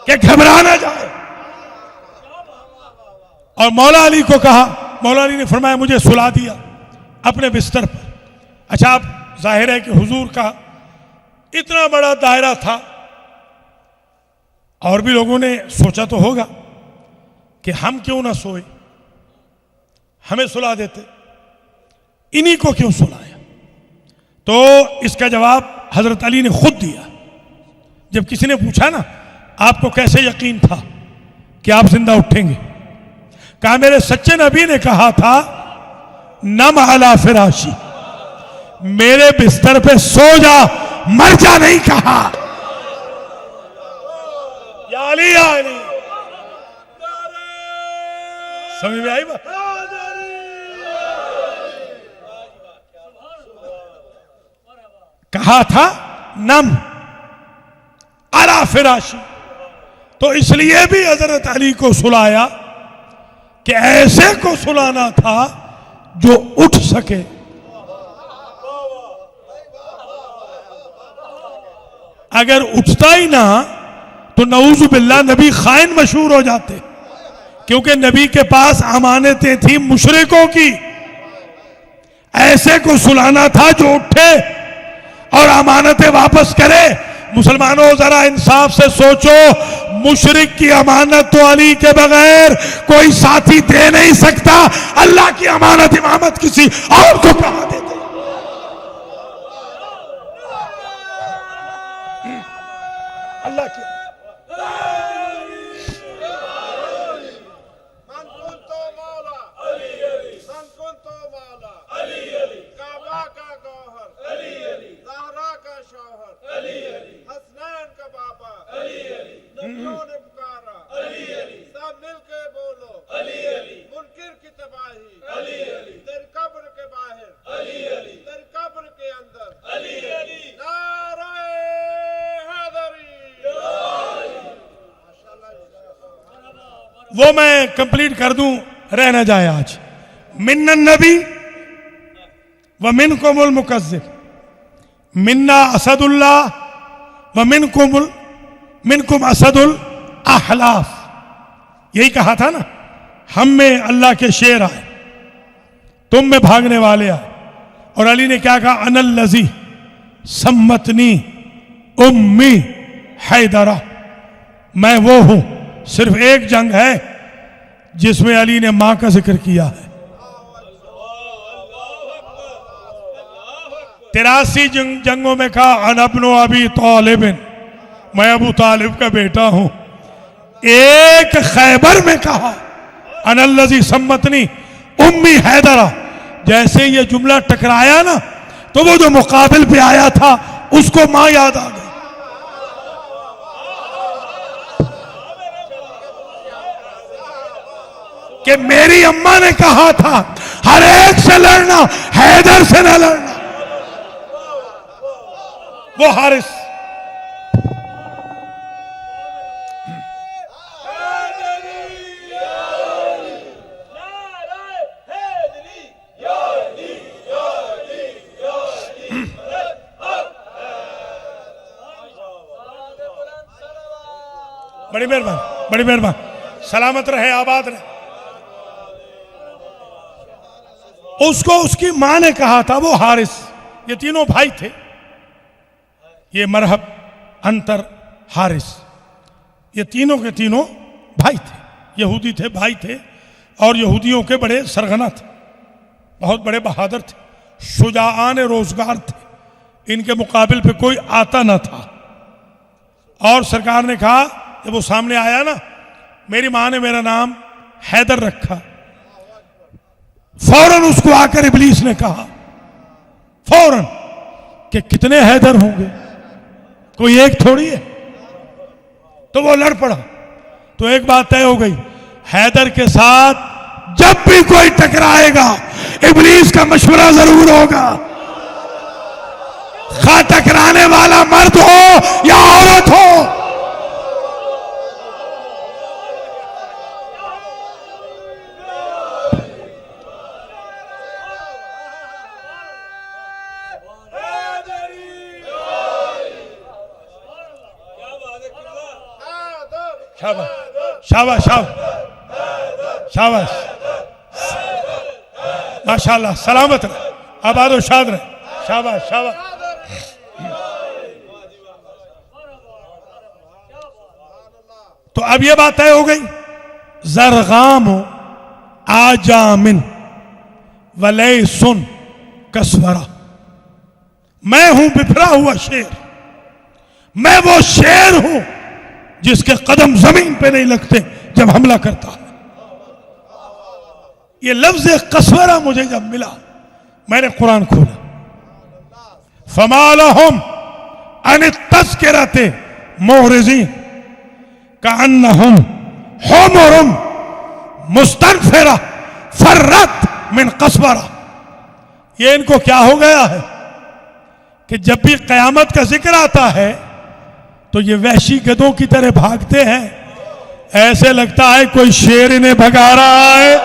कि घबरा ना जाए। और मौला अली को कहा, मौला अली ने फरमाया मुझे सुला दिया अपने बिस्तर पर। अच्छा, अब जाहिर है कि हुजूर का इतना बड़ा दायरा था, और भी लोगों ने सोचा तो होगा कि हम क्यों ना सोए, हमें सुला देते, इन्हीं को क्यों सुलाया? तो इसका जवाब हजरत अली ने खुद दिया। जब किसी ने पूछा ना आपको कैसे यकीन था कि आप जिंदा उठेंगे, कहा मेरे सच्चे नबी ने कहा था नम अला फिराशी, मेरे बिस्तर पे सो जा, मर जा नहीं कहा। या अली, या अली, समझ में आई बात? कहा था नम अला फिराशी, तो इसलिए भी हजरत अली को सुलाया कि ऐसे को सुलाना था जो उठ सके। अगर उठता ही ना तो नऊज़ु बिल्लाह नबी खाइन मशहूर हो जाते, क्योंकि नबी के पास अमानतें थी मुशरिकों की। ऐसे को सुलाना था जो उठे और अमानतें वापस करे। मुसलमानों जरा इंसाफ से सोचो, मुशरिक की अमानत तो अली के बगैर कोई साथी दे नहीं सकता, अल्लाह की अमानत इमामत किसी और को कहां देते? अल्लाह की सब मिलके बोलो मुनकिर की तबाही, वो मैं कंप्लीट कर दूं, रह न जाए आज। मिन्नन नबी व मिनकुमुल मुकज़्ज़िब, मिन्ना असदुल्लाह व मिनकुम असदुल अहलाफ। यही कहा था ना, हम में अल्लाह के शेर आए, तुम में भागने वाले आए। और अली ने क्या कहा, अनल लजी सम्मतनी उम्मी हैदरा, मैं वो हूं। सिर्फ एक जंग है जिसमें अली ने मां का जिक्र किया है। 83 जंगों में कहा अनबनो अबी तालिबिन, मैं अबू तालिब का बेटा हूं। एक खैबर में कहा अनल्लजी सम्मतनी उम्मी हैदरा। जैसे ये जुमला टकराया ना, तो वो जो मुकाबिल पे आया था उसको मां याद आ गई। कि मेरी अम्मा ने कहा था हर एक से लड़ना, हैदर से न लड़ना। वो हारिस, बड़ी मेहरबानी, बड़ी मेहरबानी। सलामत रहे, आबाद रहे। उसको उसकी मां ने कहा था, वो हारिस। ये तीनों भाई थे, ये मरहब, अंतर, हारिस, ये तीनों के तीनों भाई थे, यहूदी थे, भाई थे, और यहूदियों के बड़े सरगना थे, बहुत बड़े बहादुर थे, शुजाआन रोजगार थे। इनके मुकाबिल पे कोई आता ना था। और सरकार ने कहा, जब वो सामने आया ना, मेरी मां ने मेरा नाम हैदर रखा। फौरन उसको आकर इब्लीस ने कहा, फौरन, कि कितने हैदर होंगे, कोई एक थोड़ी है। तो वो लड़ पड़ा। तो एक बात तय हो गई, हैदर के साथ जब भी कोई टकराएगा इब्लीस का मशवरा जरूर होगा, खा टकराने वाला मर्द हो या औरत हो। शाबाश शाबाश शाबाश शाबाश, माशाल्लाह, सलामत रहे, आबाद और शाद रहे। शाबाश शाबाश। तो अब ये बात तय हो गई, जरगाम आजामिन वले सुन कसवरा, मैं हूं बिफरा हुआ शेर। मैं वो शेर हूं जिसके कदम जमीन पे नहीं लगते जब हमला करता है। ये लफ्ज कसवरा मुझे जब मिला, मैंने कुरान खोला, फमालहुम अन तज़किरते मुअरिज़ीन कअन्नहुम हुमुरुम मुस्तनफिरा फर्रत मिन कसवरा। ये इनको क्या हो गया है कि जब भी कयामत का जिक्र आता है तो ये वहशी गधों की तरह भागते हैं। ऐसे लगता है कोई शेर इन्हें भगा रहा है।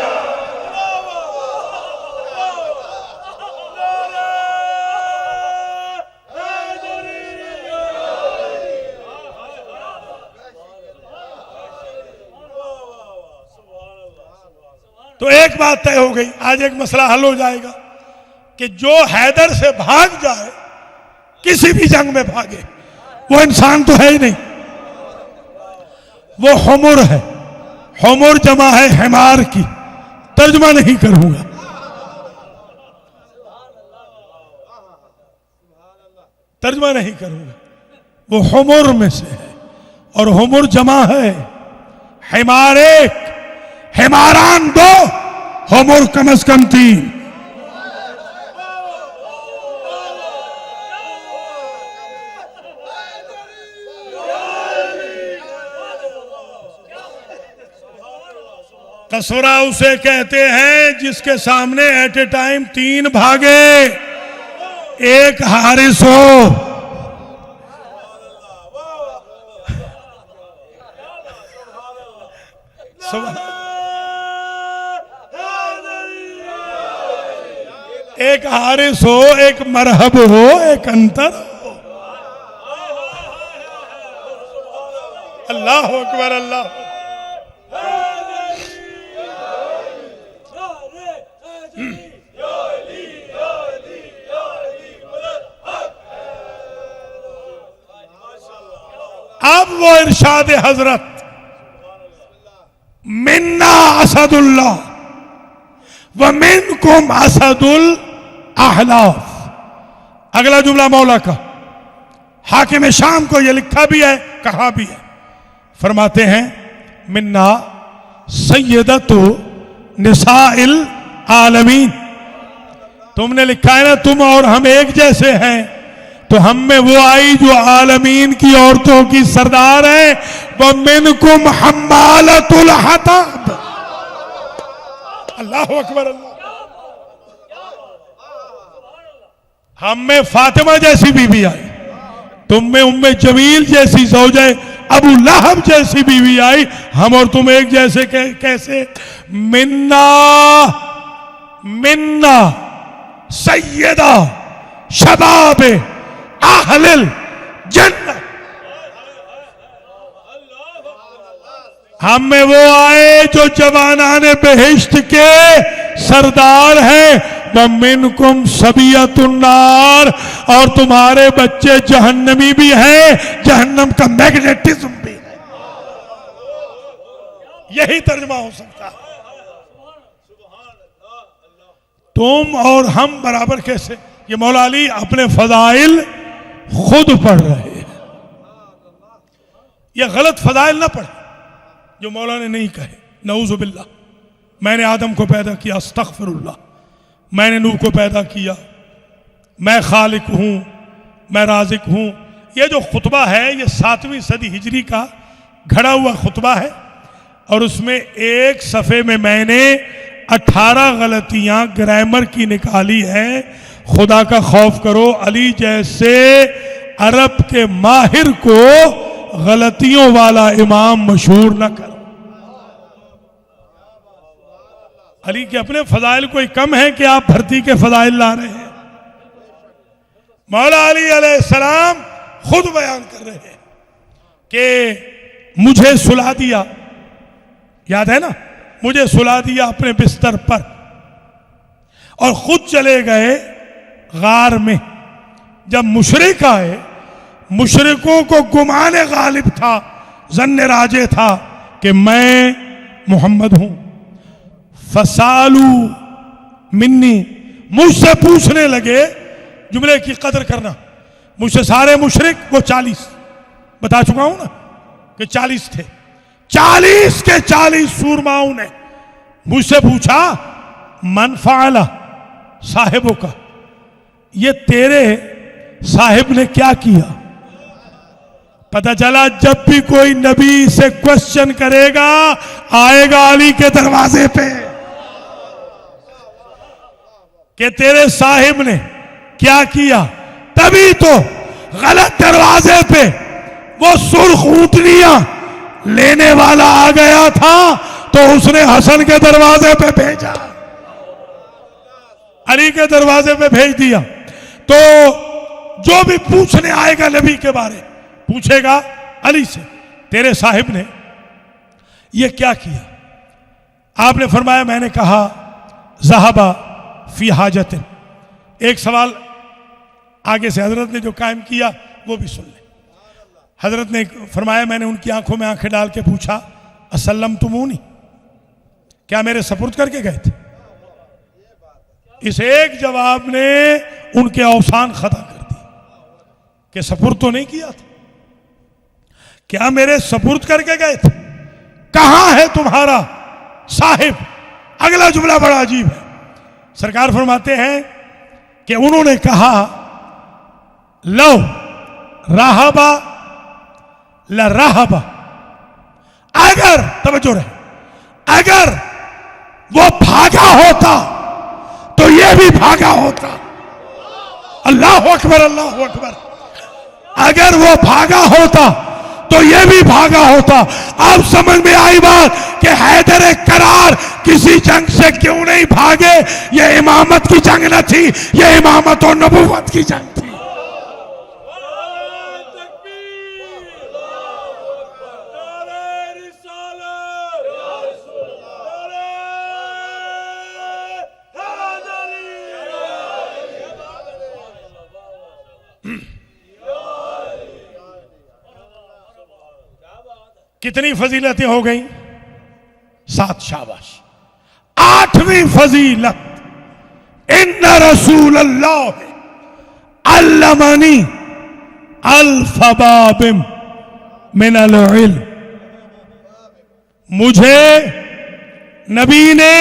तो एक बात तय हो गई, आज एक मसला हल हो जाएगा कि जो हैदर से भाग जाए, किसी भी जंग में भागे, वो इंसान तो है ही नहीं, वो हुमुर है। हुमुर जमा है हिमार की, तर्जुमा नहीं करूंगा। तर्जुमा नहीं करूंगा, वो हुमुर में से है। और हुमुर जमा है हिमार एक, हिमारान दो, हुमुर कम अज कम 3। कसवरा उसे कहते हैं जिसके सामने एट ए टाइम 3 भागे, एक हारिस हो। सुभान। एक हारिस हो, एक मरहब हो, एक अंतर हो। अल्लाह अकबर, अल्लाह। अब वो इरशाद हजरत, मिन्ना असदुल्लाह व मिनकुम असदुल अहलाफ। अगला जुमला मौला का, हाकिम शाम को यह लिखा भी है, कहा भी है। फरमाते हैं मिन्ना सय्यदतु निसाइल आलमीन। तुमने लिखा है ना तुम और हम एक जैसे हैं, तो हम में वो आई जो आलमीन की औरतों की सरदार है। व मिनकुम हम्मालतुल हतब। अल्लाह अकबर, अल्लाह। हम में फातिमा जैसी बीवी आई, तुम में उम्मे जमील जैसी ज़ौजे अबू लहब जैसी बीवी आई। हम और तुम एक जैसे कैसे? मिन्ना मिन्ना सय्यदा शबाब अहलिल जन्नत। हम में वो आए जो जवानाने बेहिश्त के सरदार हैं। व मिनकुम सबियतुन्नार, और तुम्हारे बच्चे जहन्नमी भी हैं, जहन्नम का मैग्नेटिज्म भी है। यही तर्जुमा हो सकता है। तुम और हम बराबर कैसे? ये मौला अली अपने फजाइल खुद पढ़ रहे हैं। ये गलत फजाइल ना पढ़े जो मौला ने नहीं कहे। नऊज़ु बिल्लाह। मैंने आदम को पैदा किया, अस्तग़फिरुल्लाह। मैंने नूह को पैदा किया, मैं खालिक हूं, मैं राज़िक हूं। ये जो खुतबा है ये 7वीं सदी हिजरी का घड़ा हुआ खुतबा है, और उसमें एक सफ़े में मैंने 18 गलतियां ग्रामर की निकाली हैं। खुदा का खौफ करो, अली जैसे अरब के माहिर को गलतियों वाला इमाम मशहूर न करो। अली के अपने फजाइल कोई कम है कि आप भर्ती के फजाइल ला रहे हैं? मौला अली अलैहिस्सलाम खुद बयान कर रहे हैं कि मुझे सुला दिया, याद है ना, मुझे सुला दिया अपने बिस्तर पर, और खुद चले गए गार में। जब मुशरिक आए, मुशरिकों को गुमाने गालिब था, जन्ने राजे था कि मैं मोहम्मद हूं। फसालू मिन्नी, मुझसे पूछने लगे। जुमले की कदर करना, मुझसे सारे मुशरिक, वो 40 बता चुका हूं ना कि 40 थे, 40 के 40 सूरमाओं ने मुझसे पूछा मन फ़अला साहिबों का, ये तेरे साहिब ने क्या किया। पता चला जब भी कोई नबी से क्वेश्चन करेगा आएगा अली के दरवाजे पे कि तेरे साहिब ने क्या किया। तभी तो गलत दरवाजे पे वो सुर्ख ऊंटनियां लेने वाला आ गया था, तो उसने हसन के दरवाजे पे भेजा, अली के दरवाजे पे भेज दिया। तो जो भी पूछने आएगा नबी के बारे, पूछेगा अली से तेरे साहिब ने ये क्या किया। आपने फरमाया, मैंने कहा ज़हबा फी हाजतिन। एक सवाल आगे से हजरत ने जो कायम किया वो भी सुन ले। हजरत ने फरमाया, मैंने उनकी आंखों में आंखें डाल के पूछा असल्लम तुमूनी, क्या मेरे सपुर्द करके गए थे। इस एक जवाब ने उनके औसान खता कर दी कि सपुर्द तो नहीं किया था, क्या मेरे सपुर्द करके गए थे। कहां है तुम्हारा साहिब। अगला जुमला बड़ा अजीब है। सरकार फरमाते हैं कि उन्होंने कहा लो राहबा ला राहबा, अगर, तवज्जो रहे, अगर वो भागा होता तो ये भी भागा होता। अल्लाह अकबर, अल्लाह अकबर। अगर वो भागा होता तो ये भी भागा होता। अब समझ में आई बात कि हैदर करार किसी जंग से क्यों नहीं भागे। ये इमामत की जंग न थी, ये इमामत और नबूवत की जंग थी। कितनी फजीलतें हो गई? 7। शाबाश। 8वीं फजीलत, इन्ना रसूल अल्लाह अल्लमनी अल्फबाबिम मिनल इल्म। मुझे नबी ने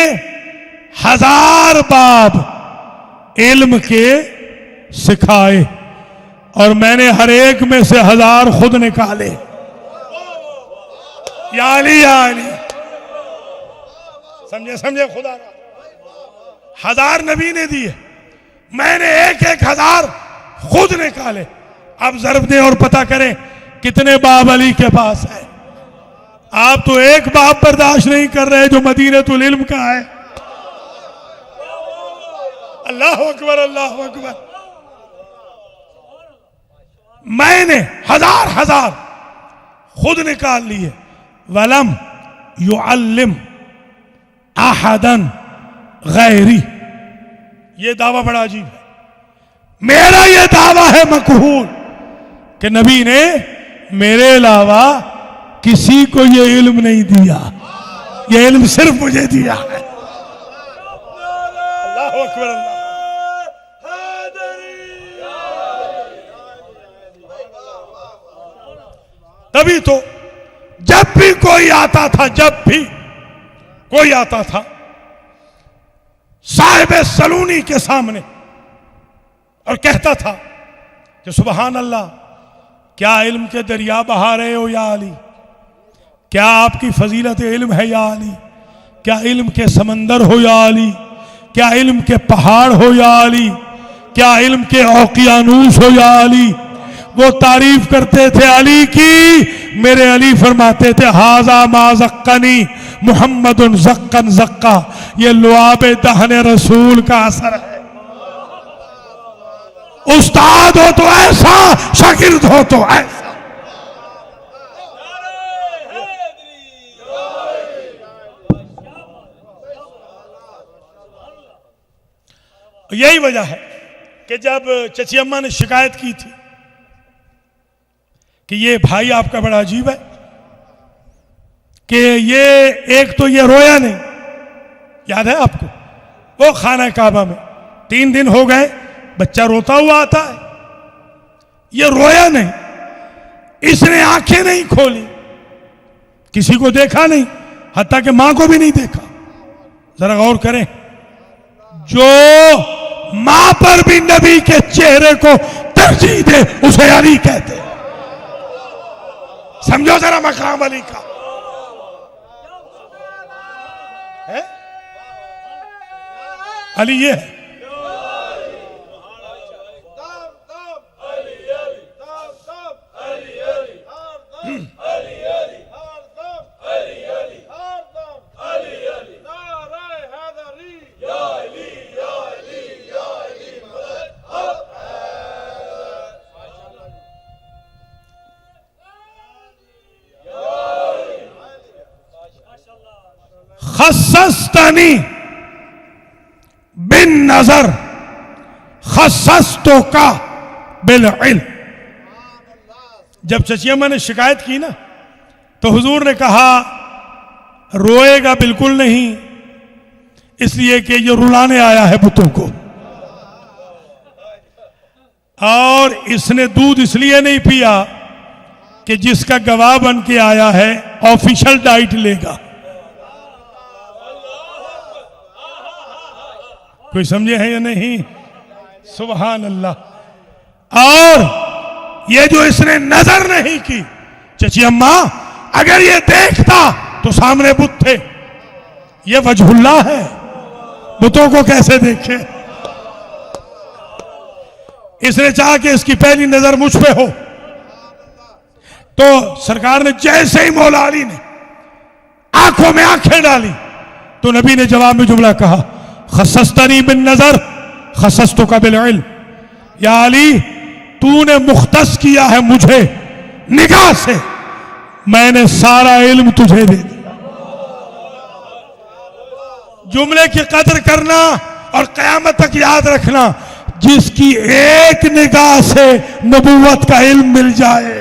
1000 बाब इल्म के सिखाए और मैंने हर एक में से 1000 खुद निकाले। या अली समझे खुदा। 1000 नबी ने दिए, मैंने एक 1000 खुद निकाले। अब जरब दें और पता करें कितने बाब अली के पास है। आप तो एक बाब बर्दाश्त नहीं कर रहे जो मदीनतुल इल्म का है। अल्लाह अकबर, अल्लाह अकबर। मैंने 1000 खुद निकाल लिए। वलम युअल्लिम अहदन गैरी। ये दावा बड़ा अजीब है। मेरा ये दावा है मकबूल कि नबी ने मेरे अलावा किसी को ये इल्म नहीं दिया, ये इल्म सिर्फ मुझे दिया है। अल्लाह अकबर, अल्लाह। तभी तो जब भी कोई आता था, जब भी कोई आता था साहिब सलूनी के सामने और कहता था कि सुबहान अल्लाह, क्या इल्म के दरिया बहा रहे हो या अली? क्या आपकी फजीलत इल्म है या अली? क्या इल्म के समंदर हो या अली? क्या इल्म के पहाड़ हो या अली? क्या इल्म के औकियानूस हो या अली? वो तारीफ करते थे अली की। मेरे अली फरमाते थे हाजा मा ज़क्कनी मुहम्मदुन ज़क्कन ज़क्का। ये लुआबे दहने रसूल का असर है। उस्ताद हो तो ऐसा, शागिर्द हो तो ऐसा। यही वजह है कि जब चची अम्मा ने शिकायत की थी कि ये भाई आपका बड़ा अजीब है, कि ये एक तो ये रोया नहीं, याद है आपको? वो खाना काबा में 3 दिन हो गए, बच्चा रोता हुआ आता है, ये रोया नहीं, इसने आंखें नहीं खोली, किसी को देखा नहीं, हत्ता कि मां को भी नहीं देखा। जरा गौर करें, जो मां पर भी नबी के चेहरे को तरजीह दे उसे अली कहते। समझो जरा मकाम अली का है? अली ये है। खस्सस्तनी बिन नजर खस्सस्तो का बिल इल्म। जब चची अम्मा ने शिकायत की ना, तो हुजूर ने कहा रोएगा बिल्कुल नहीं, इसलिए कि ये रुलाने आया है बुतों को, और इसने दूध इसलिए नहीं पिया कि जिसका गवाह बन के आया है ऑफिशियल डाइट लेगा। कोई समझे है या नहीं? सुभान अल्लाह। और ये जो इसने नजर नहीं की, चची अम्मा अगर ये देखता तो सामने बुत थे, ये वजहुल्लाह है, बुतों को कैसे देखे? इसने चाहा कि इसकी पहली नजर मुझ पे हो, तो सरकार ने जैसे ही मौला अली ने आंखों में आंखें डाली तो नबी ने जवाब में जुमला कहा, खसस्तनी बिन नजर खसस्तु का बिल इल्म। या अली, तूने मुख्तस किया है मुझे निगाह से, मैंने सारा इल्म तुझे दे दिया। जुमले की कदर करना और कयामत तक याद रखना, जिसकी एक निगाह से नबूवत का इल्म मिल जाए।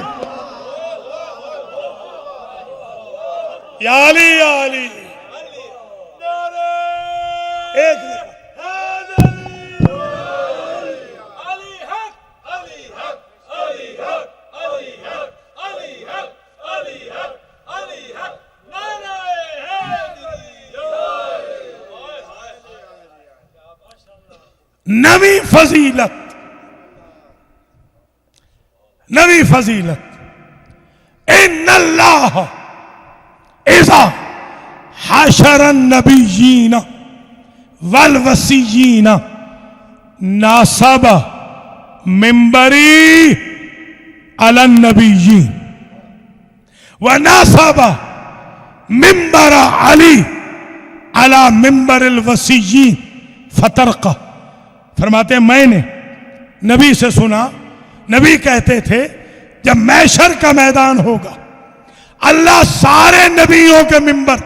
या अली, या अली, एक नवी फजीलत, नवी फजीलत, इन्नल्लाह इज़ा हशरन नबिय्यीन वल वसीय्यीन नासब मिंबरी अलन नबिय्यीन व नासब मिंबर अली अला मिंबरिल वसीय्यीन फतरका। फरमाते हैं मैंने नबी से सुना, नबी कहते थे जब मैशर का मैदान होगा अल्लाह सारे नबियों के मिंबर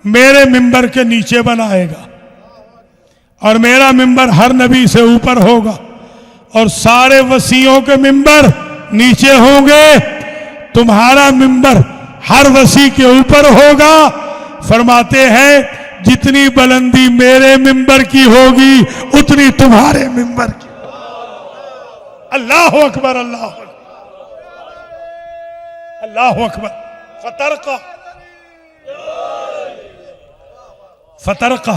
मेरे मिंबर के नीचे बनाएगा और मेरा मिंबर हर नबी से ऊपर होगा और सारे वसीयों के मिंबर नीचे होंगे, तुम्हारा मिंबर हर वसी के ऊपर होगा। फरमाते हैं जितनी बुलंदी मेरे मिंबर की होगी उतनी तुम्हारे मिंबर की। अल्लाह अकबर, अल्लाह अल्लाह अकबर। फतरका, फतरका,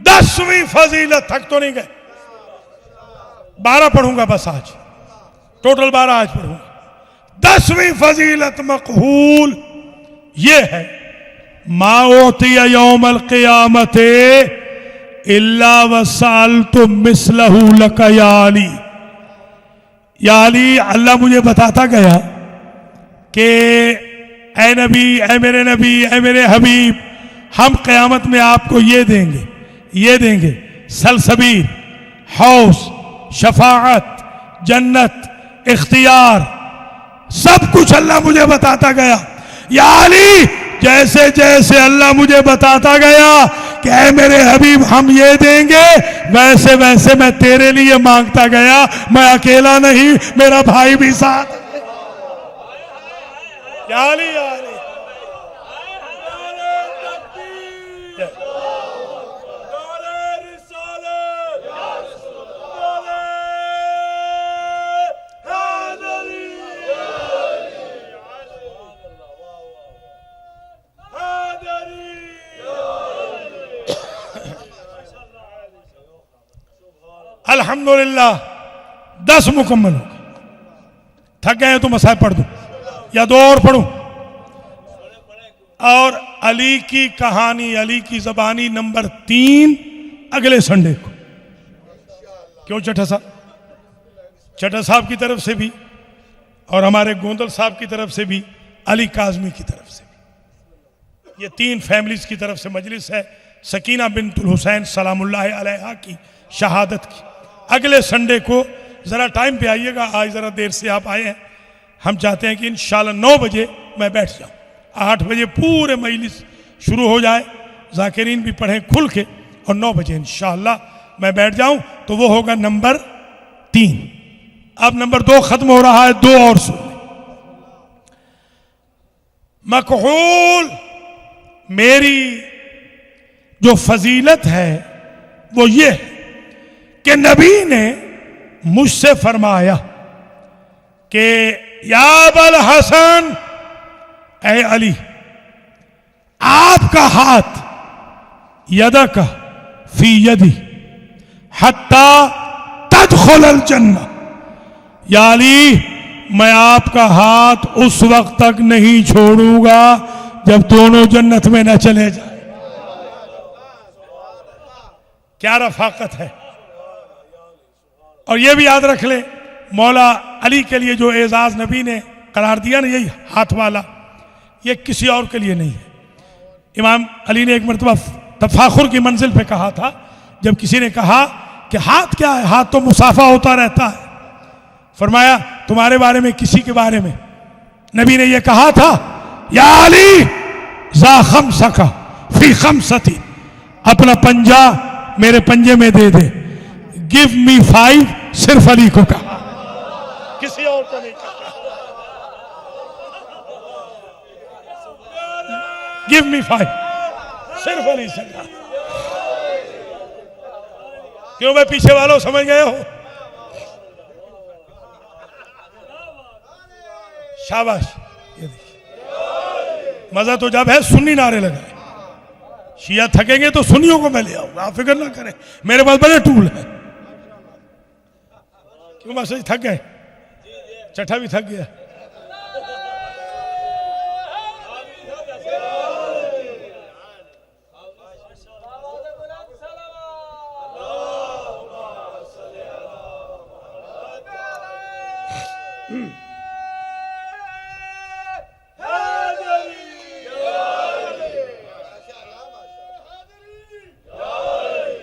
दसवीं फजीलत, थक तो नहीं गए, 12 पढ़ूंगा बस आज, टोटल 12 आज पढ़ूंगा। 10वीं फजीलत मकहूल ये है, माओतिया यौमल क़ियामते इल्ला वसालतु मिसलहू लक या अली। या अली, अल्लाह मुझे बताता गया कि ऐ नबी, ऐ मेरे नबी, ऐ मेरे हबीब, हम क़यामत में आपको ये देंगे, ये देंगे, सलसबील, हौस, शफाअत, जन्नत, इख्तियार, सब कुछ अल्लाह मुझे बताता गया। या अली, जैसे जैसे अल्लाह मुझे बताता गया कि ऐ मेरे हबीब हम ये देंगे, वैसे वैसे मैं तेरे लिए मांगता गया। मैं अकेला नहीं, मेरा भाई भी साथ। या अली, या अली, अल्हम्दुलिल्लाह 10 मुकम्मल हो गए। थक गए तो मसाइब पढ़ दूं या 2 और पढ़ूं। और अली की कहानी, अली की ज़बानी नंबर 3 अगले संडे को। क्यों चट्टा साहब? चट्टा साहब की तरफ से भी और हमारे गोंदल साहब की तरफ से भी, अली काज़मी की तरफ से भी, ये 3 फैमिलीज की तरफ से मजलिस है सकीना बिन्तुल हुसैन सलामुल्लाह अलैहा की शहादत की। अगले संडे को ज़रा टाइम पे आइएगा, आज ज़रा देर से आप आए हैं। हम चाहते हैं कि इंशाल्लाह 9 बजे मैं बैठ जाऊँ, 8 बजे पूरे मजलिस शुरू हो जाए, ज़ाकिरीन भी पढ़ें खुल के, और 9 बजे इंशाल्लाह मैं बैठ जाऊँ। तो वो होगा नंबर 3। अब नंबर 2 खत्म हो रहा है, 2 और सुन। मकहूल मेरी जो फजीलत है वो ये है कि नबी ने मुझसे फरमाया कि या अबल हसन, ऐ अली, आपका हाथ यदक फी यदी हत्ता तदखुल अल जन्नह। या अली, मैं आपका हाथ उस वक्त तक नहीं छोड़ूंगा जब दोनों जन्नत में न चले जाए। क्या रफाकत है। और यह भी याद रख ले, मौला अली के लिए जो एजाज नबी ने करार दिया ना, यही हाथ वाला, ये किसी और के लिए नहीं है। इमाम अली ने एक मरतबा तफाखुर की मंजिल पे कहा था, जब किसी ने कहा कि हाथ क्या है, हाथ तो मुसाफा होता रहता है। फरमाया तुम्हारे बारे में, किसी के बारे में नबी ने यह कहा था, या अली जा खमसका फी खमसती, अपना पंजा मेरे पंजे में दे दे। गिव मी 5, सिर्फ अली को कहा, किसी और को नहीं कहा। गिव मी 5, सिर्फ अली से कहा। क्यों मैं पीछे वालों समझ गए हो? शाबाश। ये देखिए मजा तो जब है सुन्नी नारे लगाए। शिया थकेंगे तो सुन्नियों को मैं ले आऊंगा, आप फिक्र ना करें, मेरे पास बड़े टूल है। क्यों बस थक गए? चट्ठा भी थक गया।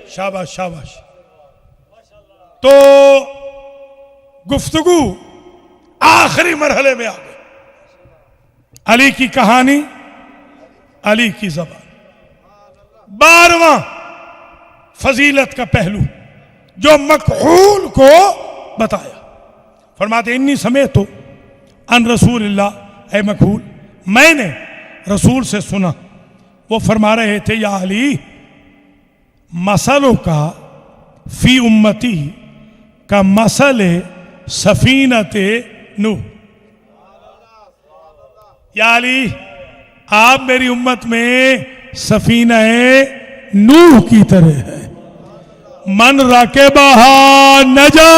शाबाश शाबाश। तो गुफ्तगू आखिरी मरहले में आ गई। अली की कहानी, अली की ज़बान, 12वां फजीलत का पहलू जो मकहूल को बताया। फरमाते इन्नी समय तो अन रसूलिल्लाह, ऐ मकहूल मैंने रसूल से सुना, वो फरमा रहे थे या अली मसलों का फी उम्मती का मसले सफीनते नूह। या अली आप मेरी उम्मत में सफीना नूह की तरह है। मन रके बहा नजा।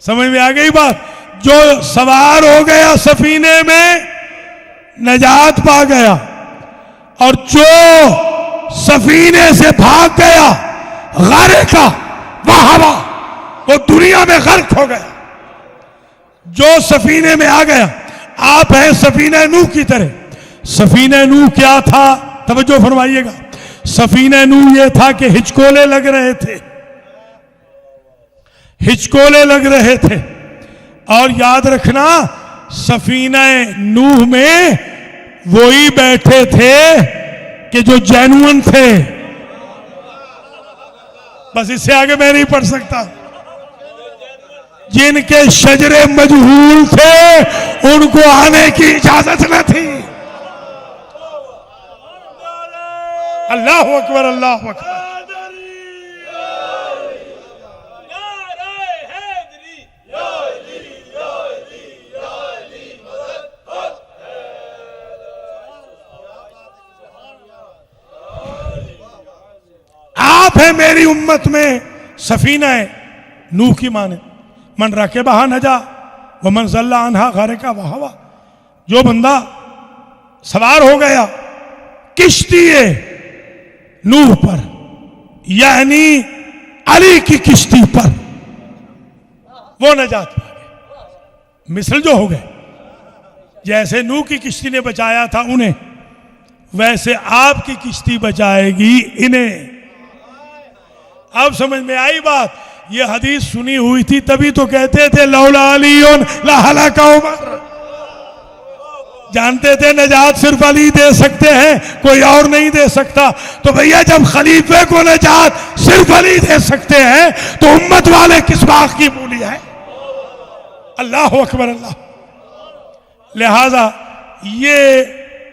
समझ में आ गई बात? जो सवार हो गया सफीने में नजात पा गया, और जो सफीने से भाग गया गारिका वहावा, वो दुनिया में गर्क हो गया। जो सफीने में आ गया, आप हैं सफीना नूह की तरह। सफीना नूह क्या था? तवज्जो फरमाइएगा। सफीना नूह ये था कि हिचकोले लग रहे थे, हिचकोले लग रहे थे। और याद रखना, सफीना नूह में वही बैठे थे कि जो जेन्युइन थे। बस इससे आगे मैं नहीं पढ़ सकता। जिनके शजरे मजहूल थे उनको आने की इजाजत न थी। अल्लाह अकबर, अल्लाह अकबर। आप है मेरी उम्मत में सफीना है नूह की माने। मन रखे बहा नजा व मन जल्ला अनहा घरे का वहावा। जो बंदा सवार हो गया किश्ती नूह पर, यानी अली की किश्ती पर, वो नजात पा गए। मिसल जो हो गए, जैसे नूह की किश्ती ने बचाया था उन्हें, वैसे आपकी किश्ती बचाएगी इन्हें। अब समझ में आई बात? ये हदीस सुनी हुई थी तभी तो कहते थे लौला अलीउन लहलका उमर। जानते थे नजात सिर्फ अली दे सकते हैं, कोई और नहीं दे सकता। तो भैया जब खलीफे को नजात सिर्फ अली दे सकते हैं तो उम्मत वाले किस बात की मूली है? अल्लाह अकबर, अल्लाह। लिहाजा ये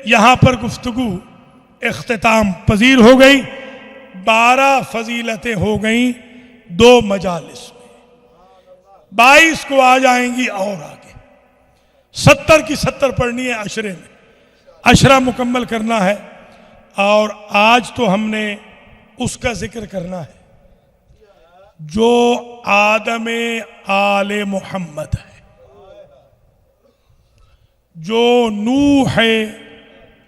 यहां पर गुफ्तगू इख्तिताम पजीर हो गई। 12 फजीलतें हो गई 2 मजालिस में। 22 को आ जाएंगी और आगे। 70 की 70 पढ़नी है अशरे में, अशरा मुकम्मल करना है। और आज तो हमने उसका जिक्र करना है जो आदम आले मोहम्मद है, जो नूह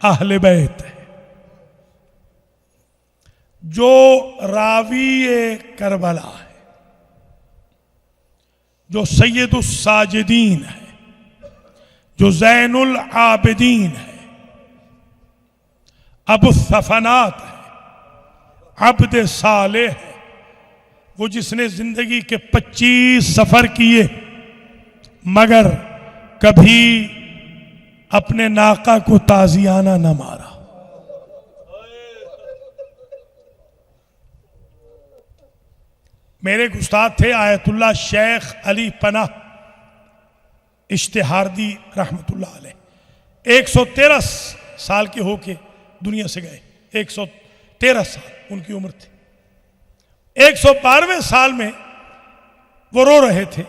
अहले बैत है, जो रावी करबला है, जो सैयदुस साजिदीन है, जो ज़ैनुल आबिदीन है, अबु सफनात है, अब्द सालेह है, वो जिसने जिंदगी के 25 सफर किए मगर कभी अपने नाका को ताजियाना न मारा। मेरे एक उस्ताद थे आयतुल्लाह शेख अली पनाह इश्तिहारदी रहमतुल्लाह अलैह, 113 साल के होके दुनिया से गए। 113 साल उनकी उम्र थी। 112वें साल में वो रो रहे थे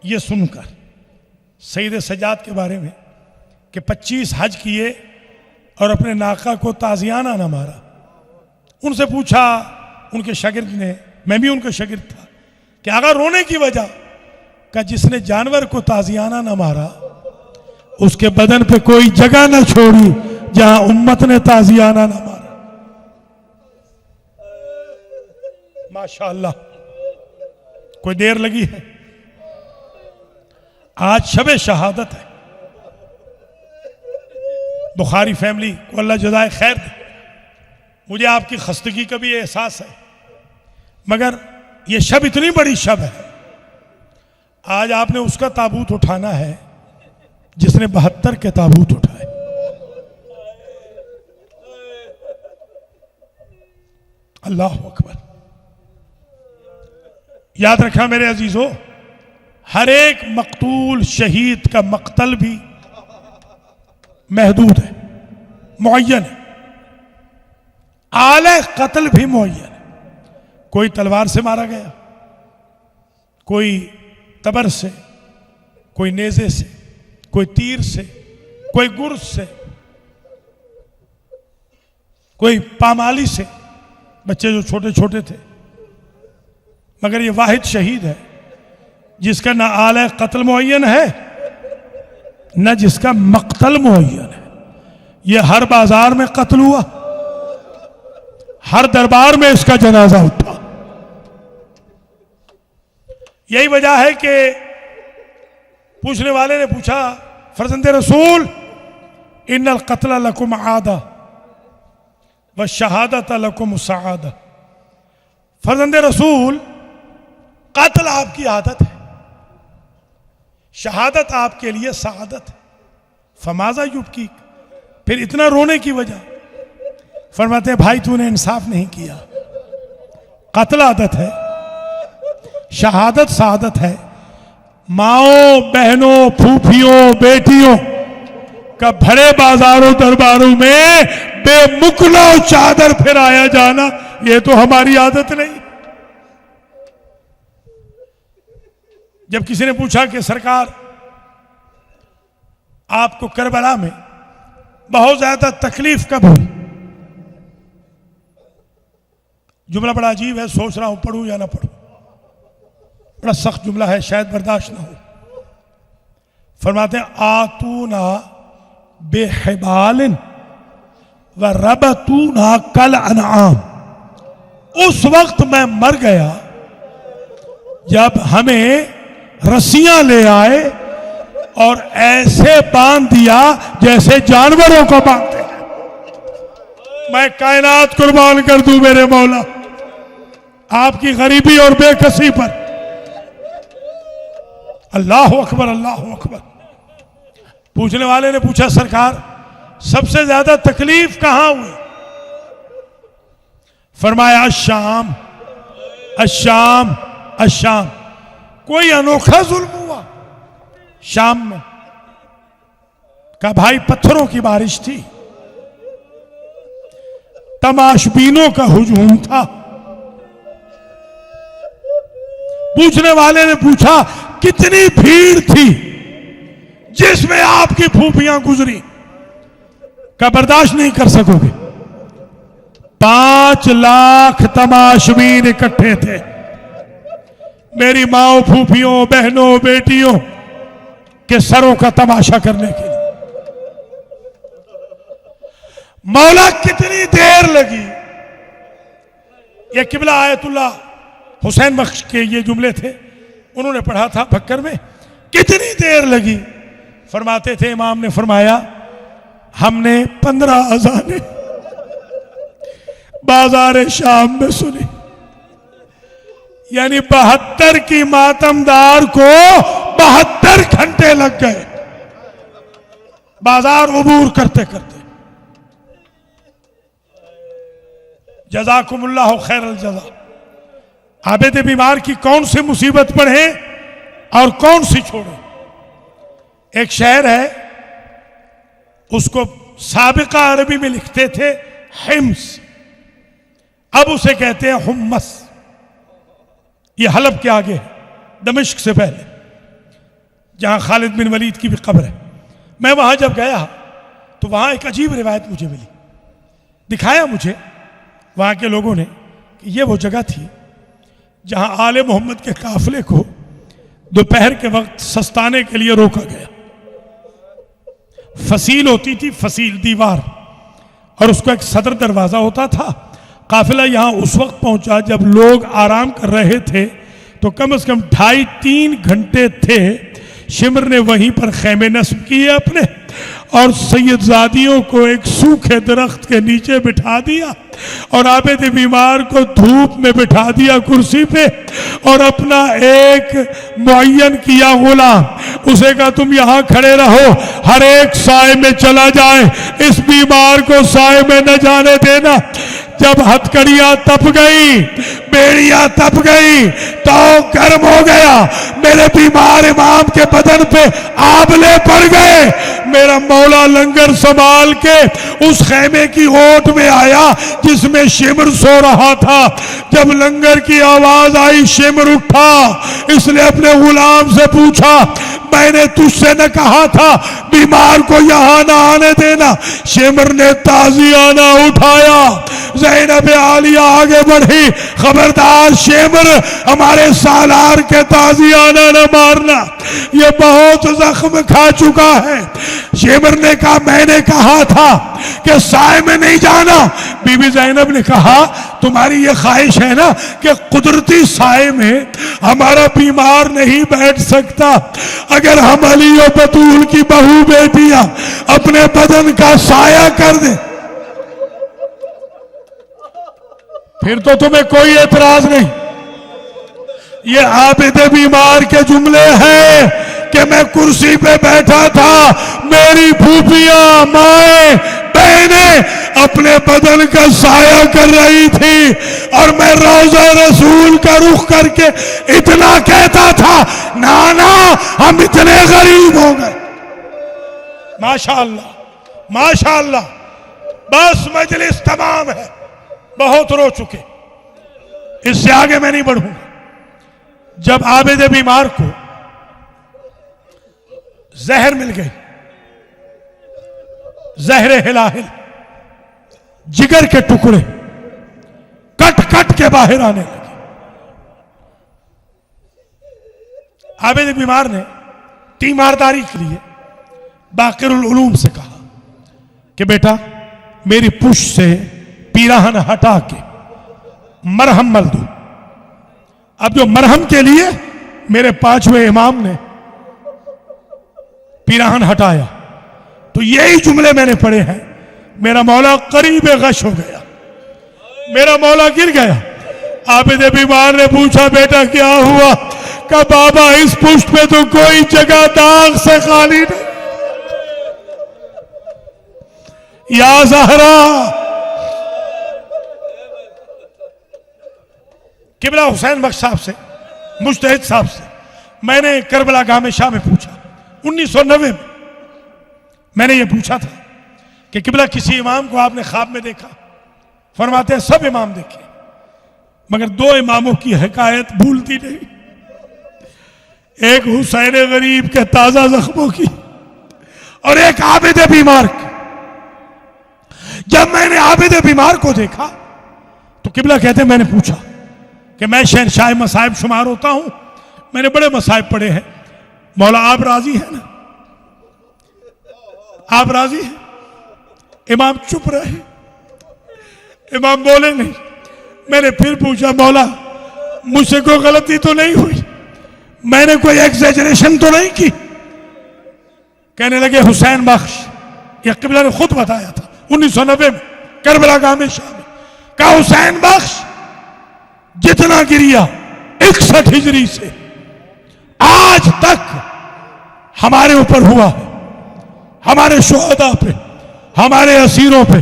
ये सुनकर सईद सज्जाद के बारे में कि 25 हज किए और अपने नाका को ताजियाना ना मारा। उनसे पूछा उनके शागिर्द ने, मैं भी उनका शागिर्द था, कि अगर रोने की वजह का जिसने जानवर को ताजियाना ना मारा उसके बदन पे कोई जगह ना छोड़ी जहां उम्मत ने ताजियाना ना मारा। माशाअल्लाह, कोई देर लगी है। आज शबे शहादत है। बुखारी फैमिली को अल्लाह जज़ाए खैर दे। मुझे आपकी खस्तगी का भी एहसास है, मगर ये शब इतनी बड़ी शब है। आज आपने उसका ताबूत उठाना है जिसने 72 के ताबूत उठाए। अल्लाह अकबर। याद रखना मेरे अजीजों, हर एक मकतूल शहीद का मकतल भी महदूद है, मुअय्यन है। आले कत्ल भी मुअय्यन है। कोई तलवार से मारा गया, कोई तबर से, कोई नेज़े से, कोई तीर से, कोई गुर्ज से, कोई पामाली से, बच्चे जो छोटे छोटे थे। मगर ये वाहिद शहीद है जिसका ना आले कत्ल मुअय्यन है न जिसका मकतल मुअय्यन है। ये हर बाजार में कत्ल हुआ, हर दरबार में इसका जनाजा उठा। यही वजह है कि पूछने वाले ने पूछा, फरजंदे रसूल इन्नल कत्ल लकुम आदा व शहादत लकुम सआदा। फरजंदे रसूल, कत्ल आपकी आदत है, शहादत आपके लिए सआदत है। फमाजा युबकी, फिर इतना रोने की वजह? फरमाते हैं भाई तूने इंसाफ नहीं किया। कत्ल आदत है, शहादत सआदत है। माओ बहनों, फूफियों, बेटियों का भरे बाजारों दरबारों में बेमुकलो चादर फिराया जाना, ये तो हमारी आदत नहीं। जब किसी ने पूछा कि सरकार आपको करबला में बहुत ज्यादा तकलीफ कब हुई? जुमला बड़ा अजीब है, सोच रहा हूं पढ़ूं या ना पढ़ूं। बड़ा सख्त जुमला है, शायद बर्दाश्त ना हो। फरमाते हैं आतूना बेहिबालिन व रबतूना कल अनआम। उस वक्त मैं मर गया जब हमें रस्सियां ले आए और ऐसे बांध दिया जैसे जानवरों को बांधते हैं। मैं कायनात कुर्बान कर दूं मेरे मौला आपकी गरीबी और बेकसी पर। अल्लाह अकबर, अल्लाह अकबर। पूछने वाले ने पूछा सरकार सबसे ज्यादा तकलीफ कहां हुई? फरमाया अश्शाम, अश्शाम, अश्शाम। कोई अनोखा जुल्म हुआ शाम में? का भाई पत्थरों की बारिश थी, तमाशबीनों का हुजूम था। पूछने वाले ने पूछा कितनी भीड़ थी जिसमें आपकी फूफियां गुजरी? का बर्दाश्त नहीं कर सकोगे। 5 लाख तमाशबीन इकट्ठे थे। मेरी माओ, फूफियों, बहनों, बेटियों के सरों का तमाशा करने के लिए। मौला कितनी देर लगी। ये किबला आयतुल्लाह हुसैन बख्श के ये जुमले थे, उन्होंने पढ़ा था फक्कर में। कितनी देर लगी। फरमाते थे, इमाम ने फरमाया, हमने 15 अज़ानें बाजार शाम में सुनी। यानी 72 की मातमदार को 72 घंटे लग गए बाजार उबूर करते करते। जज़ाकुमुल्लाहु खैरल जज़ा। आबिद बीमार की कौन सी मुसीबत पढ़े और कौन सी छोड़े। एक शहर है, उसको साबिका अरबी में लिखते थे हिम्स, अब उसे कहते हैं हुम्मस। ये हलब के आगे है, दमिश्क से पहले, जहां खालिद बिन वलीद की भी कब्र है। मैं वहां जब गया तो वहां एक अजीब रिवायत मुझे मिली। दिखाया मुझे वहां के लोगों ने कि ये वो जगह थी जहां आले मोहम्मद के काफिले को दोपहर के वक्त सस्ताने के लिए रोका गया। फसील होती थी, फसील दीवार, और उसका एक सदर दरवाजा होता था। काफिला यहां उस वक्त पहुंचा जब लोग आराम कर रहे थे, तो कम से कम 2.5-3 घंटे थे। शिमर ने वहीं पर खैमे नस्ब किए अपने, और सैयदजादियों को एक सूखे दरख्त के नीचे बिठा दिया, और आबिद बीमार को धूप में बिठा दिया कुर्सी पे, और अपना एक मुअय्यन किया गुलाम, उसे कहा तुम यहां खड़े रहो, हर एक साए में चला जाए, इस बीमार को साए में न जाने देना। जब हथकड़ियां तप गई, बेड़ियां तप गई, तो गर्म हो गया। मेरे बीमार इमाम के बदन पे आबले पड़ गए। मेरा मौला लंगर संभाल के उस खैमे की ओट में आया जिसमें शिमर सो रहा था। जब लंगर की आवाज आई, शिमर उठा। इसने अपने गुलाम से पूछा, मैंने तुझसे न कहा था बीमार को यहां ना आने देना। शिमर ने ताजियाना उठाया। ज़ैनब आलिया आगे बढ़ी, खबरदार शिमर, हमारे सालार के ताजियाना न मारना, ये बहुत जख्म खा चुका है। शिमर ने कहा, मैंने कहा था कि साए में नहीं जाना। बीबी ज़ैनब ने कहा, तुम्हारी ये ख्वाहिश है ना कि कुदरती साए में हमारा बीमार नहीं बैठ सकता। अगर हम अली और बतूल की बहू बेटियां अपने बदन का साया कर दे, फिर तो तुम्हें कोई एतराज नहीं। ये आबिद बीमार के जुमले हैं कि मैं कुर्सी पे बैठा था, मेरी फूफियां, माए, बहनें अपने बदन का साया कर रही थी, और मैं रोज़ा रसूल का रुख करके इतना कहता था, नाना हम इतने गरीब हो गए। माशाअल्लाह, माशाअल्लाह। बस मजलिस तमाम है, बहुत रो चुके, इससे आगे मैं नहीं बढ़ूंगा। जब आबिद बीमार को जहर मिल गई, जहर हिलाहिल, जिगर के टुकड़े कट कट के बाहर आने लगे। आबिद बीमार ने तीमारदारी के लिए बाकिरुल उलूम से कहा कि बेटा मेरी पुष्ट से पीराहन हटा के मरहम मल दो। अब जो मरहम के लिए मेरे 5वें इमाम ने पीराहन हटाया, तो यही जुमले मैंने पढ़े हैं। मेरा मौला करीब गश हो गया, मेरा मौला गिर गया। आबिद बीमार ने पूछा, बेटा क्या हुआ? कहा, बाबा इस पुष्ट पे तो कोई जगह दाग से खाली नहीं। या ज़हरा, किबला हुसैन बख्श साहब से, मुज्तहिद साहब से मैंने करबला गाह में शाह में पूछा, 1990 में मैंने ये पूछा था कि किबला किसी इमाम को आपने ख्वाब में देखा? फरमाते हैं सब इमाम देखे, मगर 2 इमामों की हकायत भूलती नहीं। एक हुसैन गरीब के ताजा जख्मों की, और एक आबिद बीमार की। जब मैंने आबिद बीमार को देखा तो किबला कहते मैंने पूछा कि मैं शहंशाह मसाइब शुमार होता हूं, मैंने बड़े मसाइब पढ़े हैं। मौला आप राजी हैं ना? आप राजी हैं? इमाम चुप रहे, इमाम बोले नहीं। मैंने फिर पूछा, मौला मुझसे कोई गलती तो नहीं हुई, मैंने कोई एग्जैजरेशन तो नहीं की? कहने लगे हुसैन बख्श, यह क़िबला ने खुद बताया था 1990 में करबला का हमेशा में, कहा हुसैन बख्श जितना गिरिया 61 हिजरी से आज तक हमारे ऊपर हुआ है, हमारे शुहदा पे, हमारे असीरों पे,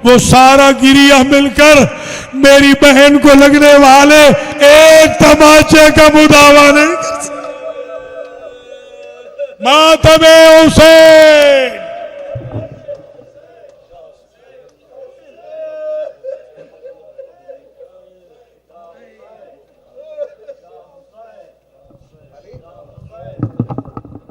वो सारा गिरिया मिलकर मेरी बहन को लगने वाले एक तमाचे का मुदावा नहीं कर सकते। मातमे हुसैन